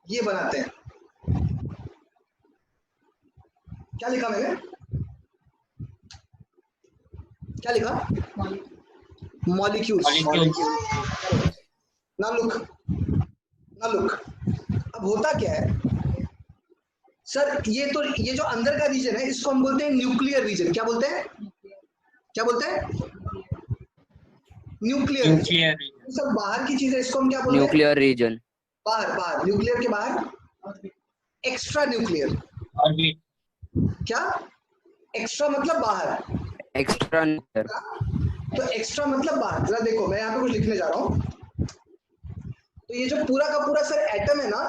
ये बनाते हैं, क्या लिखा मैंने? क्या लिखा? मॉलिक्यूल्स। ना लुक, ना लुक। अब होता क्या है सर, ये जो अंदर का रीजन है इसको हम बोलते हैं न्यूक्लियर रीजन। क्या बोलते हैं? क्या बोलते हैं? न्यूक्लियर। सब बाहर की चीज है, इसको हम क्या बोलते हैं? Nuclear region. बाहर, बाहर, न्यूक्लियर के बाहर एक्स्ट्रा न्यूक्लियर। क्या? एक्स्ट्रा मतलब बाहर, एक्स्ट्रा न्यूक्लियर। तो एक्स्ट्रा मतलब बाहर। जरा देखो, मैं यहाँ पे कुछ लिखने जा रहा हूँ। तो ये जो पूरा का पूरा सर एटम है ना,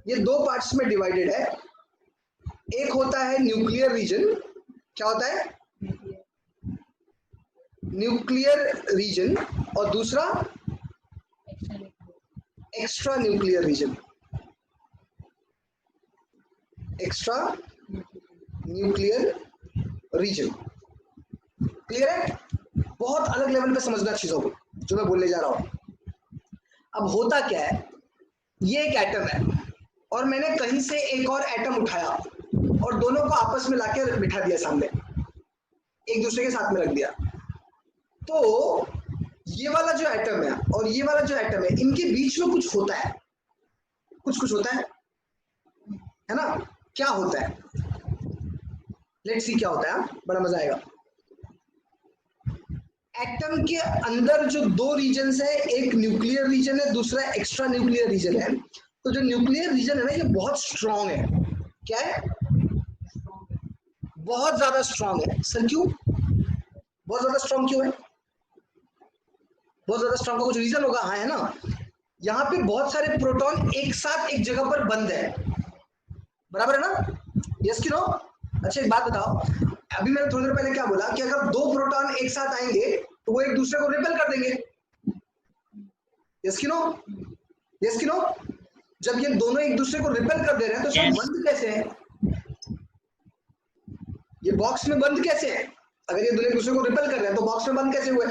ये दो पार्ट्स में डिवाइडेड है। एक होता है न्यूक्लियर रीजन, क्या होता है? न्यूक्लियर रीजन, और दूसरा extra nuclear region. Extra nuclear region. Clear है? बहुत अलग लेवल पे समझना चीजों को जो मैं बोलने जा रहा हूं. अब होता क्या है, ये एक एटम है और मैंने कहीं से एक और एटम उठाया और दोनों को आपस में लाके बिठा दिया सामने, एक दूसरे के साथ में रख दिया. तो ये वाला जो एटम है और ये वाला जो एटम है, इनके बीच में कुछ होता है, कुछ होता है ना? क्या होता है? लेट्स सी क्या होता है. बड़ा मजा आएगा. एटम के अंदर जो दो रीजन्स है, एक न्यूक्लियर रीजन है, दूसरा एक्स्ट्रा न्यूक्लियर रीजन है. तो जो न्यूक्लियर रीजन है ना, ये बहुत स्ट्रांग है. क्या है? बहुत ज्यादा स्ट्रांग है. सर क्यों बहुत ज्यादा स्ट्रांग क्यों है? बहुत ज्यादा स्ट्रांग का कुछ रीजन होगा. हाँ, है ना? यहाँ पे बहुत सारे प्रोटॉन एक साथ एक जगह पर बंद है. बराबर है ना? यस कि नो? अच्छा एक बात बताओ, अभी मैंने थोड़ी देर पहले क्या बोला कि अगर दो प्रोटॉन एक साथ आएंगे तो वो एक दूसरे को रिपेल कर देंगे. यस कि नो? यस कि नो? जब ये दोनों एक दूसरे को रिपेल कर दे रहे हैं तो सब बंद कैसे है? ये बॉक्स में बंद कैसे है? अगर ये दोनों एक दूसरे को रिपेल कर रहे हैं तो बॉक्स में बंद कैसे हुए?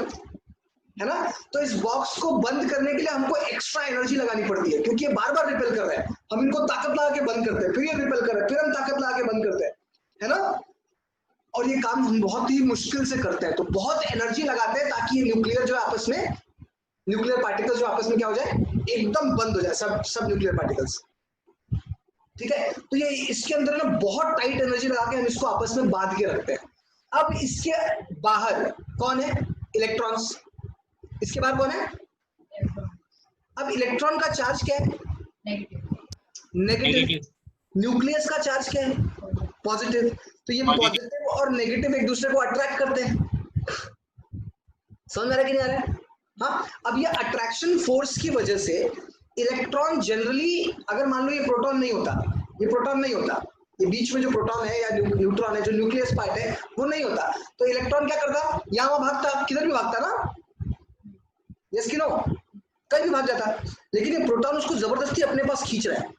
है ना? तो इस बॉक्स को बंद करने के लिए हमको एक्स्ट्रा एनर्जी लगानी पड़ती है, क्योंकि ये बार बार रिपेल कर रहे हैं. हम इनको ताकत लगा के बंद करते हैं, फिर ये रिपेल कर रहे हैं, फिर हम ताकत लगा के बंद करते हैं, है ना? और ये काम हम बहुत ही मुश्किल से करते हैं. तो बहुत एनर्जी लगाते हैं ताकि ये न्यूक्लियर जो आपस में, न्यूक्लियर पार्टिकल्स जो आपस में क्या हो जाए, एकदम बंद हो जाए, सब न्यूक्लियर पार्टिकल्स. ठीक है? तो ये इसके अंदर ना बहुत टाइट एनर्जी लगा के हम इसको आपस में बांध के रखते हैं. अब इसके बाहर कौन है? इलेक्ट्रॉन्स. इसके बाहर कौन है? अब इलेक्ट्रॉन का चार्ज क्या है? नेगेटिव. न्यूक्लियस का चार्ज क्या है? पॉजिटिव. तो ये पॉजिटिव और नेगेटिव एक दूसरे को अट्रैक्ट करते हैं. समझ में आ रहा है कि नहीं आ रहा है? हाँ. अब ये अट्रैक्शन फोर्स की वजह से इलेक्ट्रॉन जनरली, अगर मान लो ये प्रोटॉन नहीं होता, ये बीच में जो प्रोटॉन है या न्यूट्रॉन है, जो न्यूक्लियस पार्ट है, वो नहीं होता, तो इलेक्ट्रॉन क्या करता? यहाँ वहां भागता, किधर भी भागता ना. यस कि नो? कहीं भी भाग जाता. लेकिन ये प्रोटॉन उसको जबरदस्ती अपने पास खींच रहा है.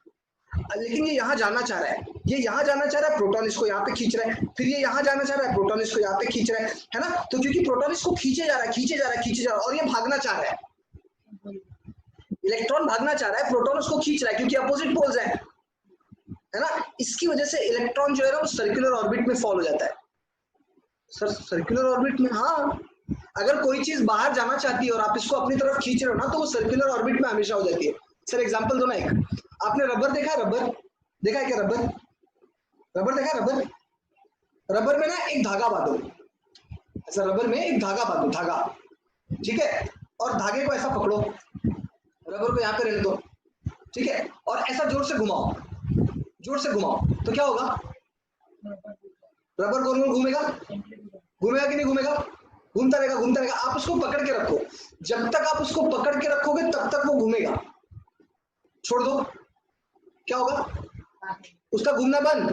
लेकिन ये यहाँ जाना चाह रहा है, ये यहाँ जाना चाह रहा है, प्रोटॉन इसको यहाँ पे खींच रहा है, फिर ये यहाँ जाना चाह रहा है, प्रोटॉन इसको यहाँ पे खींच रहा है ना? तो क्योंकि प्रोटॉन इसको खींचे जा रहा है और ये भागना चाह रहा है. इलेक्ट्रॉन भागना चाह रहा है, प्रोटॉन उसको खींच रहा है, क्योंकि अपोजिट पोल्स है ना? इसकी वजह से इलेक्ट्रॉन जो है ना, वो सर्कुलर ऑर्बिट में फॉल हो जाता है. सर सर्कुलर ऑर्बिट में? हाँ. अगर कोई चीज बाहर जाना चाहती है और आप इसको अपनी तरफ खींच रहे हो ना, तो वो सर्कुलर ऑर्बिट में हमेशा हो जाती है. सर एग्जांपल दो ना एक. आपने रबर देखा है? रबर देखा है क्या? रबर देखा है? रबर में ना एक धागा बांधो. ऐसा रबर में एक धागा बांधो, धागा. ठीक है? और धागे को ऐसा पकड़ो, रबर को यहाँ पे रहने दो. ठीक है? और ऐसा जोर से घुमाओ, तो क्या होगा? रबर गोल गोल घूमेगा कि नहीं घूमेगा? घूमता रहेगा. आप उसको पकड़ के रखो. जब तक आप उसको पकड़ के रखोगे तब तक वो घूमेगा. छोड़ दो, क्या होगा? उसका घूमना बंद.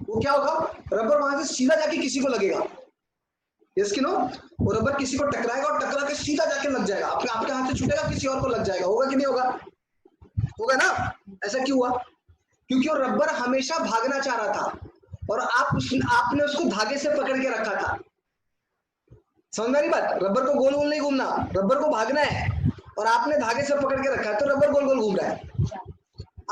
वो क्या होगा? रबर वहां से सीधा जाके किसी को लगेगा. यस कि नो? वो रबर किसी को टकराएगा और टकरा के सीधा जाके लग जाएगा. आपके हाथ से छूटेगा, किसी और को लग जाएगा. होगा कि नहीं होगा? होगा ना? ऐसा क्यों हुआ? क्योंकि वो रबर हमेशा भागना चाह रहा था और आपने उसको धागे से पकड़ के रखा था. समझ में आ रही बात? रबर को गोल गोल नहीं घूमना, रबर को भागना है और आपने धागे से पकड़ के रखा है, तो रबर गोल गोल घूम रहा है.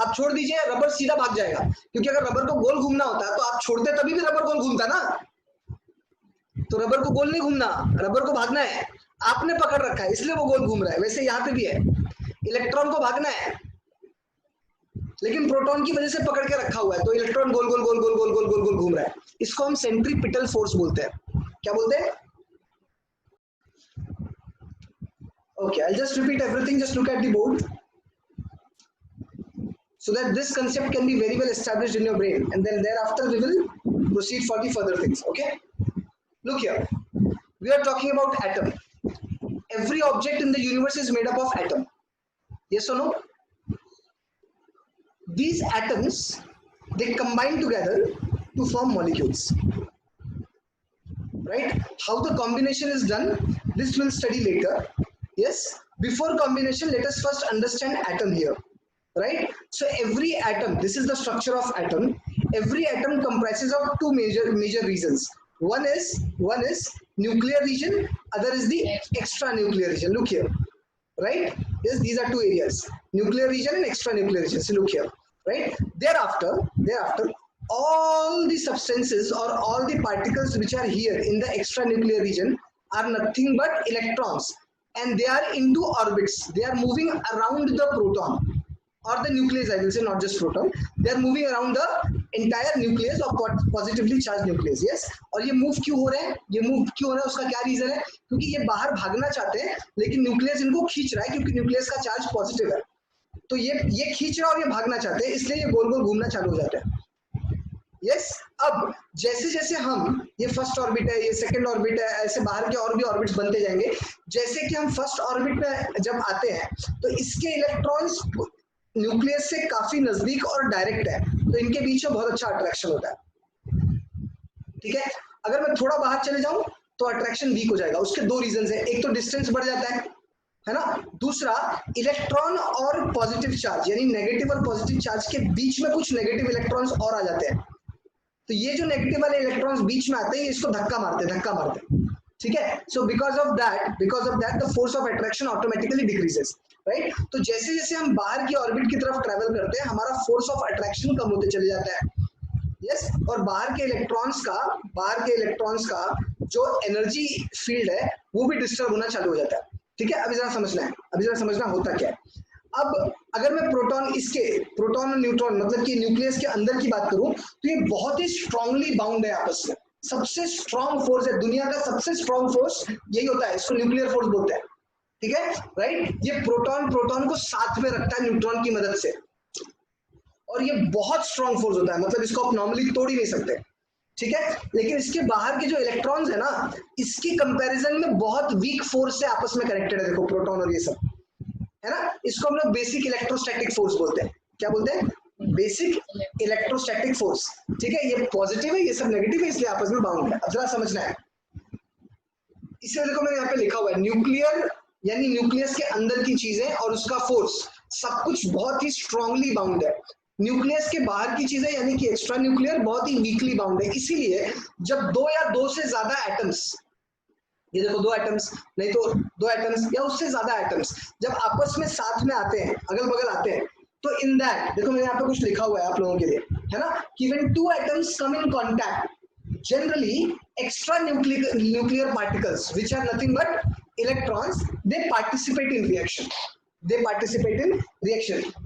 आप छोड़ दीजिए, रबर सीधा भाग जाएगा. क्योंकि अगर रबर को गोल घूमना होता तो आप छोड़ते तभी भी रबर गोल घूमता ना. तो रबर को गोल नहीं घूमना, रबर को भागना है. आपने पकड़ रखा है इसलिए वो गोल घूम रहा है. वैसे यहाँ पे भी है, इलेक्ट्रॉन को भागना है लेकिन प्रोटॉन की वजह से पकड़ के रखा हुआ है, तो इलेक्ट्रॉन गोल गोल गोल गोल गोल गोल गोल गोल घूम रहा है. इसको हम सेंट्रीपिटल फोर्स बोलते हैं. क्या बोलते हैं? Okay, I'll just repeat everything. Just look at the board, so that this concept can be very well established in your brain, and then thereafter we will proceed for the further things. Okay? Look here. We are talking about atom. Every object in the universe is made up of atom. Yes or no? These atoms, they combine together to form molecules. Right? How the combination is done, this we'll study later. Yes, before combination, let us first understand atom here, right? So every atom, this is the structure of atom. Every atom comprises of two major regions. One is nuclear region, other is the extra nuclear region. Look here, right? Yes, these are two areas, nuclear region and extra nuclear region. So look here, right? Thereafter all the substances or all the particles which are here in the extra nuclear region are nothing but electrons, and they are into orbits. They are moving around the proton or the nucleus, I will say, not just proton. They are moving around the entire nucleus or positively charged nucleus. Yes, और ये move क्यों हो रहे हैं? ये move क्यों हो रहा है? उसका क्या रीजन है? क्योंकि ये बाहर भागना चाहते हैं, लेकिन न्यूक्लियस इनको खींच रहा है, क्योंकि न्यूक्लियस का चार्ज पॉजिटिव है। तो ये खींच रहा है और ये भागना चाहते हैं, इसलिए ये गोल गोल घूमना चालू हो जाता है। यस, अब जैसे जैसे हम, ये फर्स्ट ऑर्बिट है, ये सेकंड ऑर्बिट है, ऐसे बाहर के और भी ऑर्बिट्स बनते जाएंगे। जैसे कि हम फर्स्ट ऑर्बिट पे जब आते हैं तो इसके इलेक्ट्रॉन्स न्यूक्लियस से काफी नजदीक और डायरेक्ट है, तो इनके बीच में बहुत अच्छा अट्रैक्शन होता है। ठीक है, अगर मैं थोड़ा बाहर चले जाऊं तो अट्रैक्शन वीक हो जाएगा। उसके दो रीजन है, एक तो डिस्टेंस बढ़ जाता है ना, दूसरा इलेक्ट्रॉन और पॉजिटिव चार्ज यानी नेगेटिव और पॉजिटिव चार्ज के बीच में कुछ नेगेटिव इलेक्ट्रॉन्स और आ जाते हैं। तो ये जो नेगेटिव वाले इलेक्ट्रॉन्स बीच में आते हैं, इसको धक्का मारते हैं। ठीक है, so because of that the force of attraction automatically decreases, right? तो जैसे जैसे हम बाहर की ऑर्बिट की तरफ ट्रेवल करते हैं, हमारा फोर्स ऑफ अट्रैक्शन कम होते चले जाता है। यस, और बाहर के इलेक्ट्रॉन्स का जो एनर्जी फील्ड है वो भी डिस्टर्ब होना चालू हो जाता है। ठीक है, अभी जरा समझना होता क्या है। अब अगर मैं प्रोटॉन और न्यूट्रॉन मतलब कि न्यूक्लियस के अंदर की बात करूं, तो ये बहुत ही स्ट्रांगली बाउंड है आपस में। सबसे स्ट्रांग फोर्स है दुनिया का, सबसे स्ट्रांग फोर्स यही होता है, इसको न्यूक्लियर फोर्स बोलते हैं। ठीक है, राइट? ये प्रोटॉन को साथ में रखता है न्यूट्रॉन की मदद से, और ये बहुत स्ट्रांग फोर्स होता है, मतलब इसको आप नॉर्मली तोड़ ही नहीं सकते। ठीक है, लेकिन इसके बाहर के जो इलेक्ट्रॉन्स है ना, इसकी कंपैरिजन में बहुत वीक फोर्स से आपस में कनेक्टेड है। देखो प्रोटॉन और ये सब है ना, इसको हम लोग बेसिक इलेक्ट्रोस्टैटिक फोर्स बोलते हैं। क्या बोलते हैं? Basic electrostatic force. ठीक है, ये पॉजिटिव है, ये सब नेगेटिव है, इसलिए आपस में बाउंड है। अब जरा समझना है, इसे देखो मैंने यहाँ पे लिखा हुआ है, न्यूक्लियर यानी न्यूक्लियस के अंदर की चीजें और उसका फोर्स सब कुछ बहुत ही स्ट्रांगली बाउंड है। न्यूक्लियस के बाहर की चीजें यानी कि एक्स्ट्रा न्यूक्लियर बहुत ही वीकली बाउंड है। इसीलिए जब दो या दो से ज्यादा एटम्स, ये देखो दो एटम्स, नहीं तो दो एटम्स या उससे ज्यादा एटम्स जब आपस में साथ में आते हैं, अगल बगल आते हैं, तो इन दैट, देखो मैंने यहाँ पे कुछ लिखा हुआ है आप लोगों के लिए, है ना, कि when two atoms come in contact, generally extra nuclear particles which are nothing but electrons, they participate in reaction.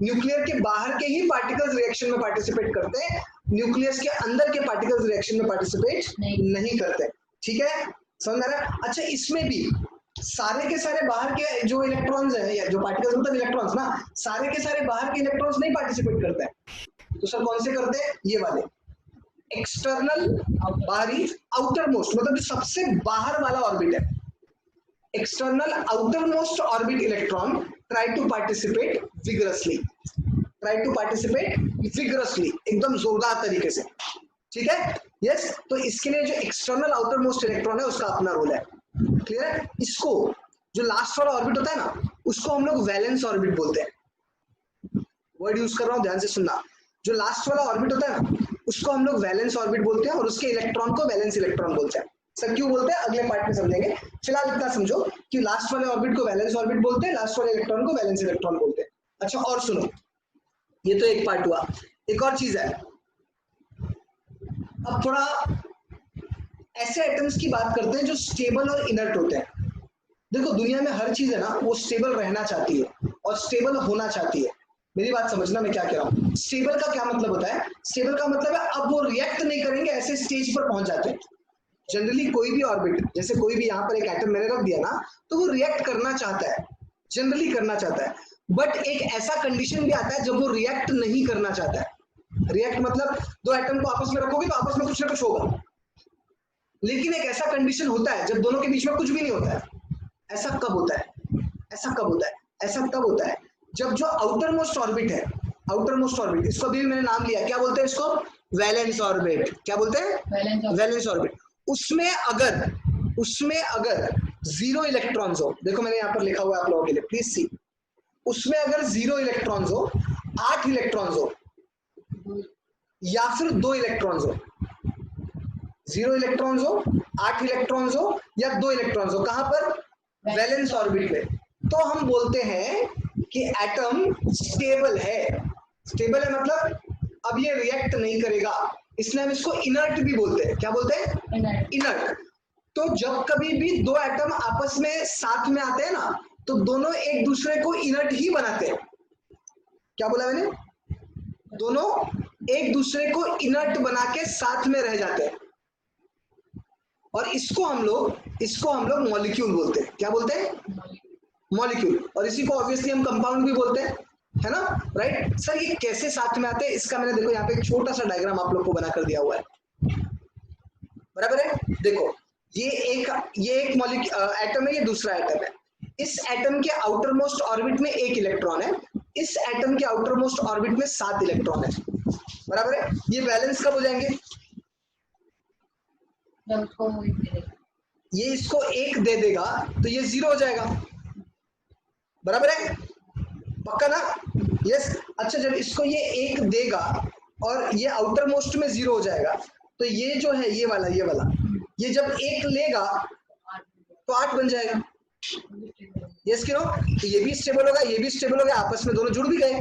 Nuclear के बाहर के ही पार्टिकल्स रिएक्शन में पार्टिसिपेट करते हैं, न्यूक्लियस के अंदर के पार्टिकल्स रिएक्शन में पार्टिसिपेट नहीं करते। ठीक है, समझ में आ रहा है? अच्छा, इसमें भी सारे के सारे बाहर के जो इलेक्ट्रॉन्स हैं, या जो पार्टिकल्स मतलब इलेक्ट्रॉन्स ना, सारे के सारे बाहर के इलेक्ट्रॉन्स नहीं पार्टिसिपेट करते हैं। तो सर कौन से करते हैं? ये वाले एक्सटर्नल, बाहरी, आउटर मोस्ट, मतलब जो सबसे बाहर वाला ऑर्बिट है, external outermost orbit electron try to participate vigorously, एकदम जोरदार तरीके से। ठीक है, यस, तो इसके लिए जो एक्सटर्नल आउटर मोस्ट इलेक्ट्रॉन है उसका अपना रोल है। क्लियर है? इसको जो लास्ट वाला ऑर्बिट होता है ना, उसको हम लोग वैलेंस ऑर्बिट बोलते हैं। वर्ड यूज कर रहा हूं, ध्यान से सुनना। जो लास्ट वाला ऑर्बिट होता है ना, उसको हम लोग वैलेंस ऑर्बिट बोलते हैं, और उसके इलेक्ट्रॉन को वैलेंस इलेक्ट्रॉन बोलते हैं। सर क्यों बोलते हैं अगले पार्ट में समझेंगे, फिलहाल इतना समझो कि लास्ट वाले ऑर्बिट को वैलेंस ऑर्बिट बोलते हैं, लास्ट वाले इलेक्ट्रॉन को वैलेंस इलेक्ट्रॉन बोलते हैं। अच्छा, और सुनो, ये तो एक पार्ट हुआ, एक और चीज है। अब थोड़ा ऐसे एटम्स की बात करते हैं जो स्टेबल और इनर्ट होते हैं। देखो दुनिया में हर चीज है ना, वो स्टेबल रहना चाहती है और स्टेबल होना चाहती है। मेरी बात समझना मैं क्या कह रहा हूँ। स्टेबल का क्या मतलब होता है? स्टेबल का मतलब है अब वो रिएक्ट नहीं करेंगे, ऐसे स्टेज पर पहुंच जाते हैं। जनरली कोई भी ऑर्बिट, जैसे कोई भी यहाँ पर एक एटम मैंने रख दिया ना, तो वो रिएक्ट करना चाहता है, जनरली करना चाहता है, बट एक ऐसा कंडीशन भी आता है जब वो रिएक्ट नहीं करना चाहता है। रिएक्ट मतलब दो एटम को आपस में रखोगे तो आपस में कुछ ना कुछ होगा, लेकिन एक ऐसा कंडीशन होता है जब दोनों के बीच में कुछ भी नहीं होता है। ऐसा कब होता है? ऐसा तब होता है जब जो आउटर मोस्ट ऑर्बिट है, आउटर मोस्ट ऑर्बिट, इसको भी मैंने नाम लिया, क्या बोलते हैं इसको? Valence orbit. क्या बोलते हैं? Valence orbit. उसमें अगर 0 इलेक्ट्रॉन्स हो, देखो मैंने यहाँ पर लिखा हुआ है आप लोगों के लिए, प्लीज सी, उसमें अगर 0 इलेक्ट्रॉन्स हो, 8 इलेक्ट्रॉन्स हो या फिर 2 इलेक्ट्रॉन्स हो, 0 इलेक्ट्रॉन्स हो, 8 इलेक्ट्रॉन्स हो या 2 इलेक्ट्रॉन्स हो, कहां पर? वैलेंस ऑर्बिट में, तो हम बोलते हैं कि एटम स्टेबल है। स्टेबल है मतलब अब ये रिएक्ट नहीं करेगा, इसलिए हम इसको इनर्ट भी बोलते हैं। क्या बोलते हैं? इनर्ट। तो जब कभी भी दो एटम आपस में साथ में आते हैं ना, तो दोनों एक दूसरे को इनर्ट ही बनाते हैं। क्या बोला मैंने? दोनों एक दूसरे को इनर्ट बना के साथ में रह जाते हैं, और इसको हम लोग मॉलिक्यूल बोलते हैं। क्या बोलते हैं? मॉलिक्यूल। और इसी को ऑब्वियसली हम कंपाउंड भी बोलते हैं, है ना? राइट सर, ये कैसे साथ में आते हैं इसका मैंने देखो यहाँ पे एक छोटा सा डायग्राम आप लोग को बना कर दिया हुआ है, बराबर है? देखो ये एक एटम है, ये दूसरा एटम है। इस एटम के आउटर मोस्ट ऑर्बिट में 1 इलेक्ट्रॉन है, इस एटम के आउटर मोस्ट ऑर्बिट में 7 इलेक्ट्रॉन है, बराबर है? ये बैलेंस कब हो जाएंगे? ये इसको 1 दे देगा तो ये 0 हो जाएगा, बराबर है? पक्का ना? यस। अच्छा, जब इसको ये 1 देगा और ये आउटर मोस्ट में 0 हो जाएगा, तो ये जो है ये वाला ये जब 1 लेगा तो 8 बन जाएगा। यस कि नो? तो ये भी स्टेबल होगा, ये भी स्टेबल हो गया, आपस में दोनों जुड़ भी गए।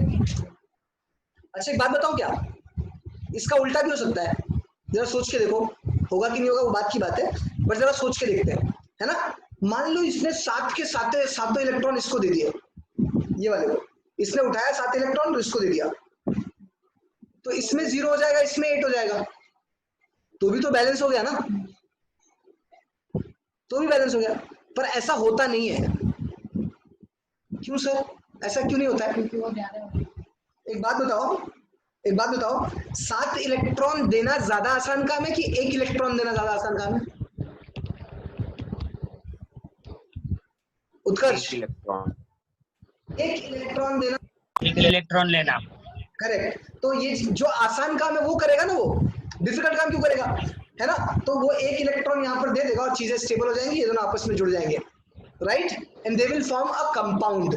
अच्छा एक बात बताऊं क्या, इसका उल्टा भी हो सकता है, जरा सोच के देखो, होगा कि नहीं होगा वो बात की बात है, बट जरा सोच के देखते हैं, है ना? मान लो इसने 7 के सातों इलेक्ट्रॉन इसको दे दिए, ये वाले को इसने उठाया 7 इलेक्ट्रॉन तो इसको दे दिया, तो इसमें 0 हो जाएगा, इसमें 8 हो जाएगा, तो भी तो बैलेंस हो गया ना? तो भी बैलेंस हो गया। पर ऐसा होता नहीं है। क्यों सर, ऐसा क्यों नहीं होता है? एक बात बताओ, 7 इलेक्ट्रॉन देना ज्यादा आसान काम है कि 1 इलेक्ट्रॉन देना ज्यादा आसान काम है? उत्कर्ष, 1 इलेक्ट्रॉन लेना। करेक्ट। तो ये जो आसान काम है वो करेगा ना, वो डिफिकल्ट काम क्यों करेगा, है ना? तो वो 1 इलेक्ट्रॉन यहाँ पर दे देगा और चीजें स्टेबल हो जाएंगी, ये दोनों आपस में जुड़ जाएंगे, right? And they will form a compound,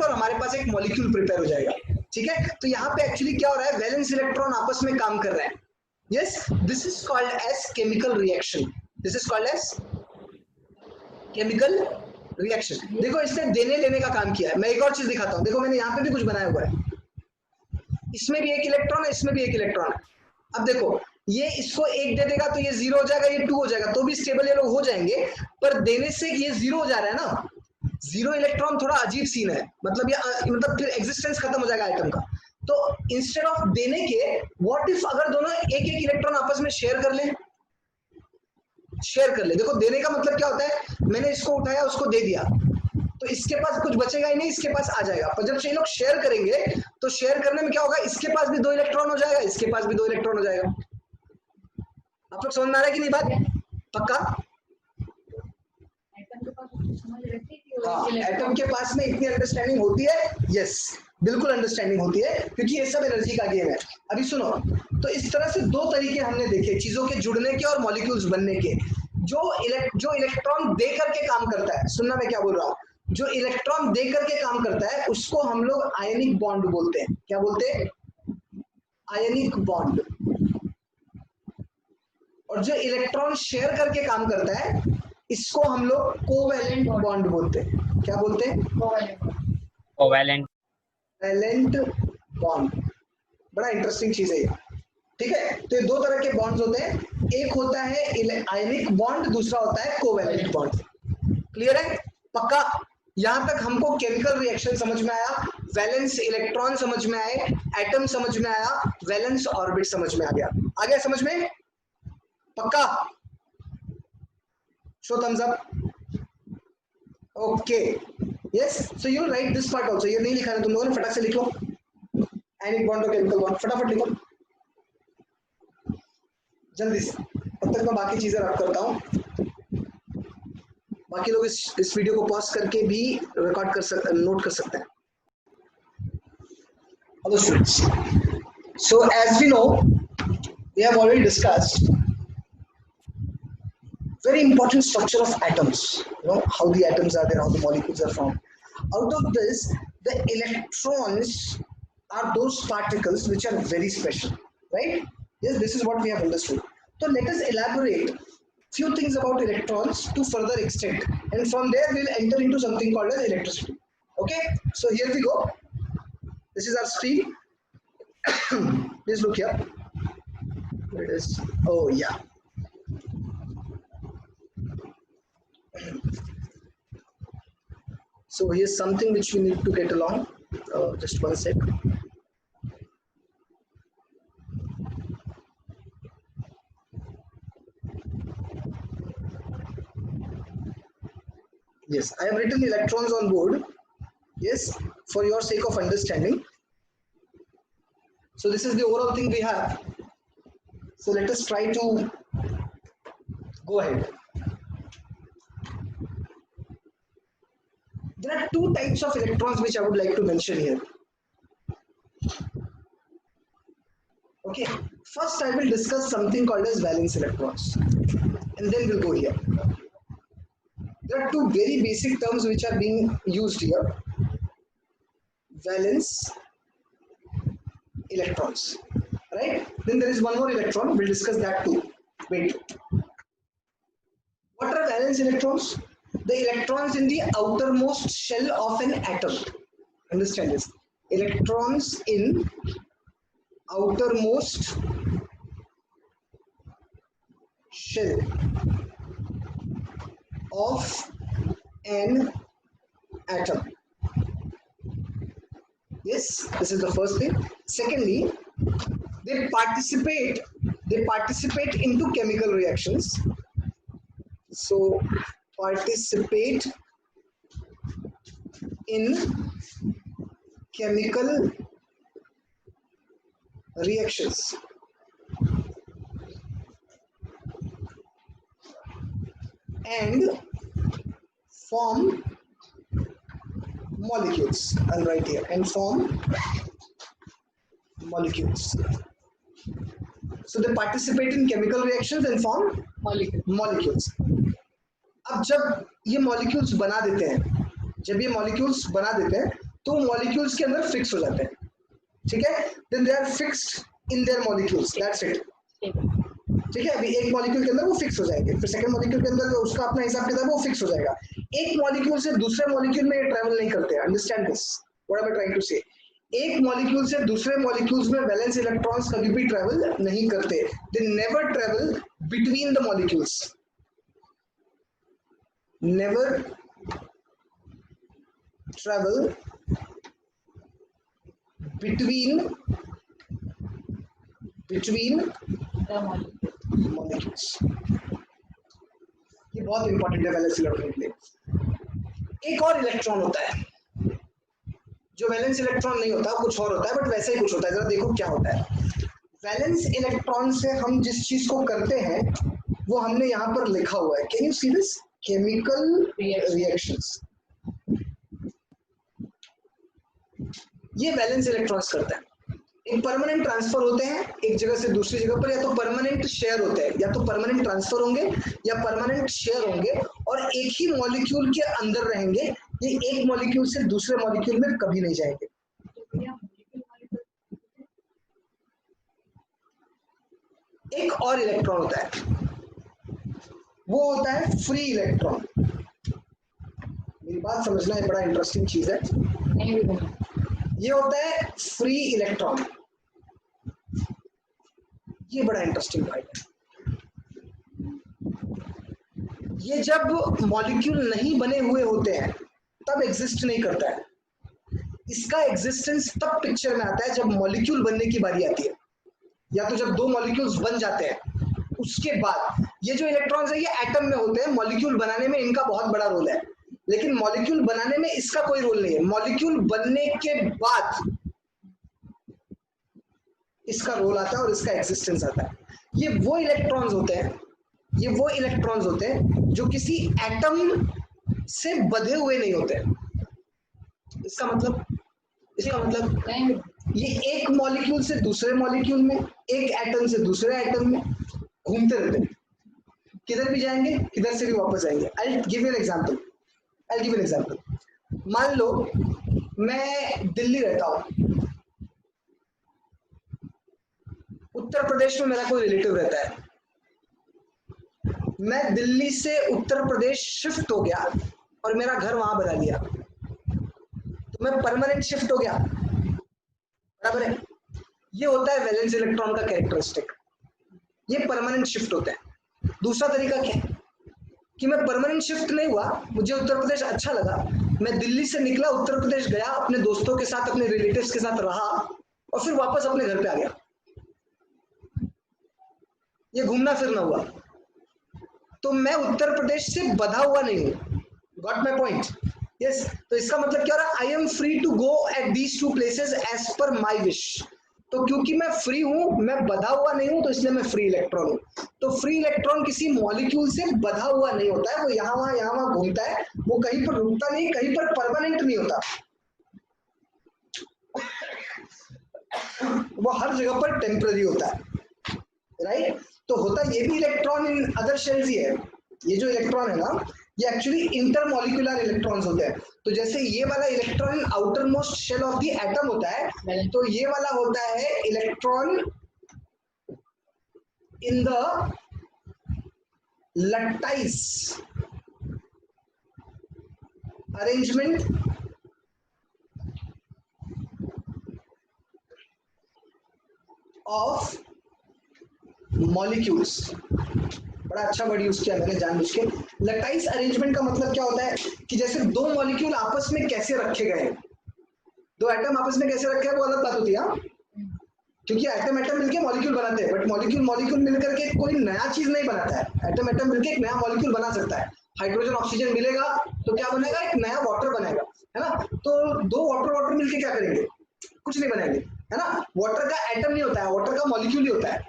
और हमारे पास एक मॉलिक्यूल प्रिपेयर हो जाएगा। ठीक है? तो यहाँ पे एक्चुअली क्या हो रहा है, वैलेंस इलेक्ट्रॉन आपस में काम कर रहे हैं। Yes, this is called as chemical reaction. देखो इसने देने लेने का काम किया है। मैं एक और चीज दिखाता हूँ, देखो मैंने यहाँ पे भी कुछ बनाया हुआ है, इसमें भी 1 इलेक्ट्रॉन है, इसमें भी 1 इलेक्ट्रॉन है। अब देखो ये इसको 1 दे देगा तो ये 0 हो जाएगा, ये 2 हो जाएगा, तो भी स्टेबल ये लोग हो जाएंगे, पर देने से ये 0 हो जा रहा है ना। 0 इलेक्ट्रॉन थोड़ा अजीब सीन है, मतलब फिर एग्जिस्टेंस खत्म हो जाएगा आइटम का। तो इंस्टेड ऑफ देने के, व्हाट इफ अगर दोनों 1-1 इलेक्ट्रॉन आपस में शेयर कर ले। देखो देने का मतलब क्या होता है, मैंने इसको उठाया उसको दे दिया, तो इसके पास कुछ बचेगा ही नहीं, इसके पास आ जाएगा। पर जब ये लोग शेयर करेंगे तो शेयर करने में क्या होगा, इसके पास भी 2 इलेक्ट्रॉन हो जाएगा, इसके पास भी 2 इलेक्ट्रॉन हो जाएगा। आप लोग समझ में आ रहा है कि नहीं बात? पक्का? हाँ, एटम के पास में इतनी अंडरस्टैंडिंग होती है। यस, बिल्कुल अंडरस्टैंडिंग होती है, क्योंकि ये सब एनर्जी का गेम है। अभी सुनो, तो इस तरह से 2 तरीके हमने देखे चीजों के जुड़ने के और मॉलिक्यूल्स बनने के। जो इलेक्ट्रॉन दे करके काम करता है, सुनना मैं क्या बोल रहा हूँ, जो इलेक्ट्रॉन दे करके काम करता है उसको हम लोग आयनिक बॉन्ड बोलते हैं। क्या बोलते हैं? Ionic bond. और जो इलेक्ट्रॉन शेयर करके काम करता है इसको हम लोग कोवैलेंट बॉन्ड बोलते हैं। क्या बोलते हैं? Covalent bond. बड़ा इंटरेस्टिंग चीज है ये। ठीक है? तो ये 2 तरह के बॉन्ड्स होते हैं, एक होता है आयनिक बॉन्ड, दूसरा होता है कोवैलेंट बॉन्ड। क्लियर है? पक्का? यहां तक हमको केमिकल रिएक्शन समझ में आया, वैलेंस इलेक्ट्रॉन समझ में आए, एटम समझ में आया, वैलेंस ऑर्बिट समझ में आ गया समझ में? पक्का? Show thumbs up. Okay, yes. So you write this part also. ये नहीं लिखा है तुम लोगों ने, फटाक से लिख लो। आयनिक बॉन्ड और केमिकल बॉन्ड फटाफट लिखो जल्दी से, तब तक मैं बाकी चीजें रख करता हूँ। बाकी लोग इस वीडियो को पॉज करके भी रिकॉर्ड कर सकते, नोट कर सकते हैं। Hello students. So as we know, we have already discussed very important structure of atoms. You know how the atoms are there, how the molecules are formed. Out of this, the electrons are those particles which are very special, right? Yes, this is what we have understood. So let us elaborate few things about electrons to further extent, and from there we'll enter into something called as electricity. Okay, so here we go. This is our screen. Please look here. Where it is? Oh yeah. So here's something which we need to get along. Just one sec. Yes, I have written electrons on board. Yes, for your sake of understanding. So this is the overall thing we have. So let us try to go ahead. There are two types of electrons which I would like to mention here. Okay, first I will discuss something called as valence electrons, and then we'll go here. There are two very basic terms which are being used here. Valence electrons, right? Then there is one more electron, we'll discuss that too. Wait. What are valence electrons? The electrons in the outermost shell of an atom. Understand this. Electrons in outermost shell of an atom. Yes, this is the first thing. Secondly, they participate into chemical reactions. So participate in chemical reactions. And form molecules. I'll write here, and form molecules. So they participate in chemical reactions and form molecules. अब जब ये molecules बना देते हैं, तो molecules के अंदर fix हो जाते हैं, ठीक है? Then they are fixed in their molecules. That's it. ठीक है, अभी एक मॉलिक्यूल के अंदर वो फिक्स हो जाएंगे, फिर सेकंड मॉलिक्यूल के अंदर उसका अपना हिसाब किताब वो फिक्स हो जाएगा. एक मॉलिक्यूल से दूसरे मॉलिक्यूल में ये ट्रैवल नहीं करते. Understand this what I am trying to say. एक मॉलिक्यूल से दूसरे मॉलिक्यूल्स में वैलेंस इलेक्ट्रॉन्स कभी भी ट्रैवल नहीं करते. They never travel between the molecules. Never travel between molecules. ये बहुत इंपॉर्टेंट है वैलेंस इलेक्ट्रॉन के लिए. एक और इलेक्ट्रॉन होता है जो वैलेंस इलेक्ट्रॉन नहीं होता, कुछ और होता है, बट वैसे ही कुछ होता है. जरा देखो क्या होता है. वैलेंस इलेक्ट्रॉन से हम जिस चीज को करते हैं वो हमने यहाँ पर लिखा हुआ है. Can you see this? Chemical reactions. ये वैलेंस इलेक्ट्रॉन्स करता है. एक परमानेंट ट्रांसफर होते हैं एक जगह से दूसरी जगह पर, या तो परमानेंट शेयर होते हैं, या तो परमानेंट ट्रांसफर होंगे या परमानेंट शेयर होंगे, और एक ही मॉलिक्यूल के अंदर रहेंगे. ये एक मॉलिक्यूल से दूसरे मॉलिक्यूल में कभी नहीं जाएंगे. एक और इलेक्ट्रॉन होता है, वो होता है फ्री इलेक्ट्रॉन. मेरी बात समझना, है बड़ा इंटरेस्टिंग चीज है. ये होता है फ्री इलेक्ट्रॉन. ये बड़ा इंटरेस्टिंग पॉइंट है. ये जब मॉलिक्यूल नहीं बने हुए होते हैं तब एग्जिस्ट नहीं करता है. इसका एग्जिस्टेंस तब पिक्चर में आता है जब मॉलिक्यूल बनने की बारी आती है, या तो जब दो मॉलिक्यूल्स बन जाते हैं उसके बाद. ये जो इलेक्ट्रॉन्स है ये एटम में होते हैं. मॉलिक्यूल बनाने में इनका बहुत बड़ा रोल है, लेकिन मॉलिक्यूल बनाने में इसका कोई रोल नहीं है. मॉलिक्यूल बनने के बाद इसका रोल आता है और इसका एग्जिस्टेंस आता है. ये वो इलेक्ट्रॉन्स होते हैं जो किसी एटम से बंधे हुए नहीं होते. इसका मतलब ये एक मॉलिक्यूल से दूसरे मॉलिक्यूल में, एक एटम से दूसरे एटम में घूमते रहते हैं. किधर भी जाएंगे, किधर से भी वापस आएंगे। I give you an example. मान लो मैं दिल्ली रहता हूं, उत्तर प्रदेश में मेरा कोई रिलेटिव रहता है, मैं दिल्ली से उत्तर प्रदेश शिफ्ट हो गया और मेरा घर वहां बना लिया, तो मैं परमानेंट शिफ्ट हो गया, बराबर है। ये होता है वैलेंस इलेक्ट्रॉन का कैरेक्टरिस्टिक, ये परमानेंट शिफ्ट होता है। दूसरा तरीका क्या है कि मैं परमानेंट शिफ्ट नहीं हुआ, मुझे उत्तर प्रदेश अच्छा लगा, मैं दिल्ली से निकला, उत्तर प्रदेश गया, अपने दोस्तों के साथ, अपने रिलेटिव्स के साथ रहा और फिर वापस अपने घर पे आ गया। ये घूमना फिरना हुआ, तो मैं उत्तर प्रदेश से बंधा हुआ नहीं हूं। Got my point? यस। तो इसका मतलब क्या हो रहा है? I am free to go at these two places as per my wish. तो क्योंकि मैं फ्री हूं, मैं बंधा हुआ नहीं हूं, तो इसलिए मैं फ्री इलेक्ट्रॉन हूं। तो फ्री इलेक्ट्रॉन किसी मॉलिक्यूल से बंधा हुआ नहीं होता है, वो यहाँ वहां घूमता है, वो कहीं पर रुकता नहीं, कहीं पर परमानेंट नहीं होता, वो हर जगह पर टेम्पररी होता है, राइट? तो होता ये भी इलेक्ट्रॉन इन अदर शेल्स ही है। ये जो इलेक्ट्रॉन है ना, ये एक्चुअली इंटरमॉलिक्यूलर इलेक्ट्रॉन्स होते हैं। तो जैसे ये वाला electron outer most shell of the atom होता है, तो ये वाला होता है electron in the lattice arrangement of molecules. बड़ा अच्छा वर्ड यूज किया मैंने जानबूझ के। लटाइस अरेंजमेंट का मतलब क्या होता है कि जैसे दो मॉलिक्यूल आपस में कैसे रखे गए, दो एटम आपस में कैसे रखे हैं, वो अलग बात होती है, क्योंकि एटम मिलके मॉलिक्यूल बनाते हैं, बट मॉलिक्यूल मिलकर के कोई नया चीज नहीं बनाता है। एटम मिलके एक नया मॉलिक्यूल बना सकता है। हाइड्रोजन ऑक्सीजन मिलेगा तो क्या बनेगा? एक नया वाटर बनेगा, है ना? तो दो वाटर मिलके क्या करेंगे? कुछ नहीं बनाएंगे, है ना? वाटर का एटम नहीं होता है, वाटर का मॉलिक्यूल ही होता है,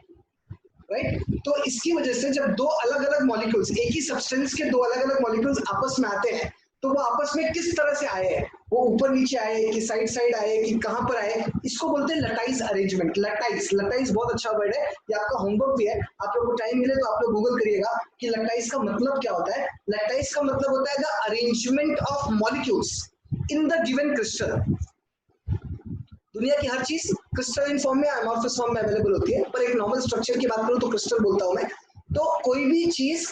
राइट? तो इसकी वजह से जब दो अलग अलग मॉलिक्यूल्स, एक ही सब्सटेंस के दो अलग अलग मॉलिक्यूल्स आपस में आते हैं, तो वो आपस में किस तरह से आए हैं, वो ऊपर नीचे आए कि साइड आए कि कहां पर आए, इसको बोलते हैं लटाइस अरेंजमेंट। लटाइस बहुत अच्छा वर्ड है, ये आपका होमवर्क भी है। आप लोगों को टाइम मिले तो आप लोग गूगल करिएगा कि लटाइस का मतलब क्या होता है। लटाइस का मतलब होता है the arrangement of molecules in the given crystal. दुनिया की हर चीज क्रिस्टलाइन फॉर्म में, अमॉर्फस फॉर्म में अवेलेबल होती है, पर एक नॉर्मल स्ट्रक्चर की बात करूं तो क्रिस्टल बोलता हूं मैं। तो कोई भी चीज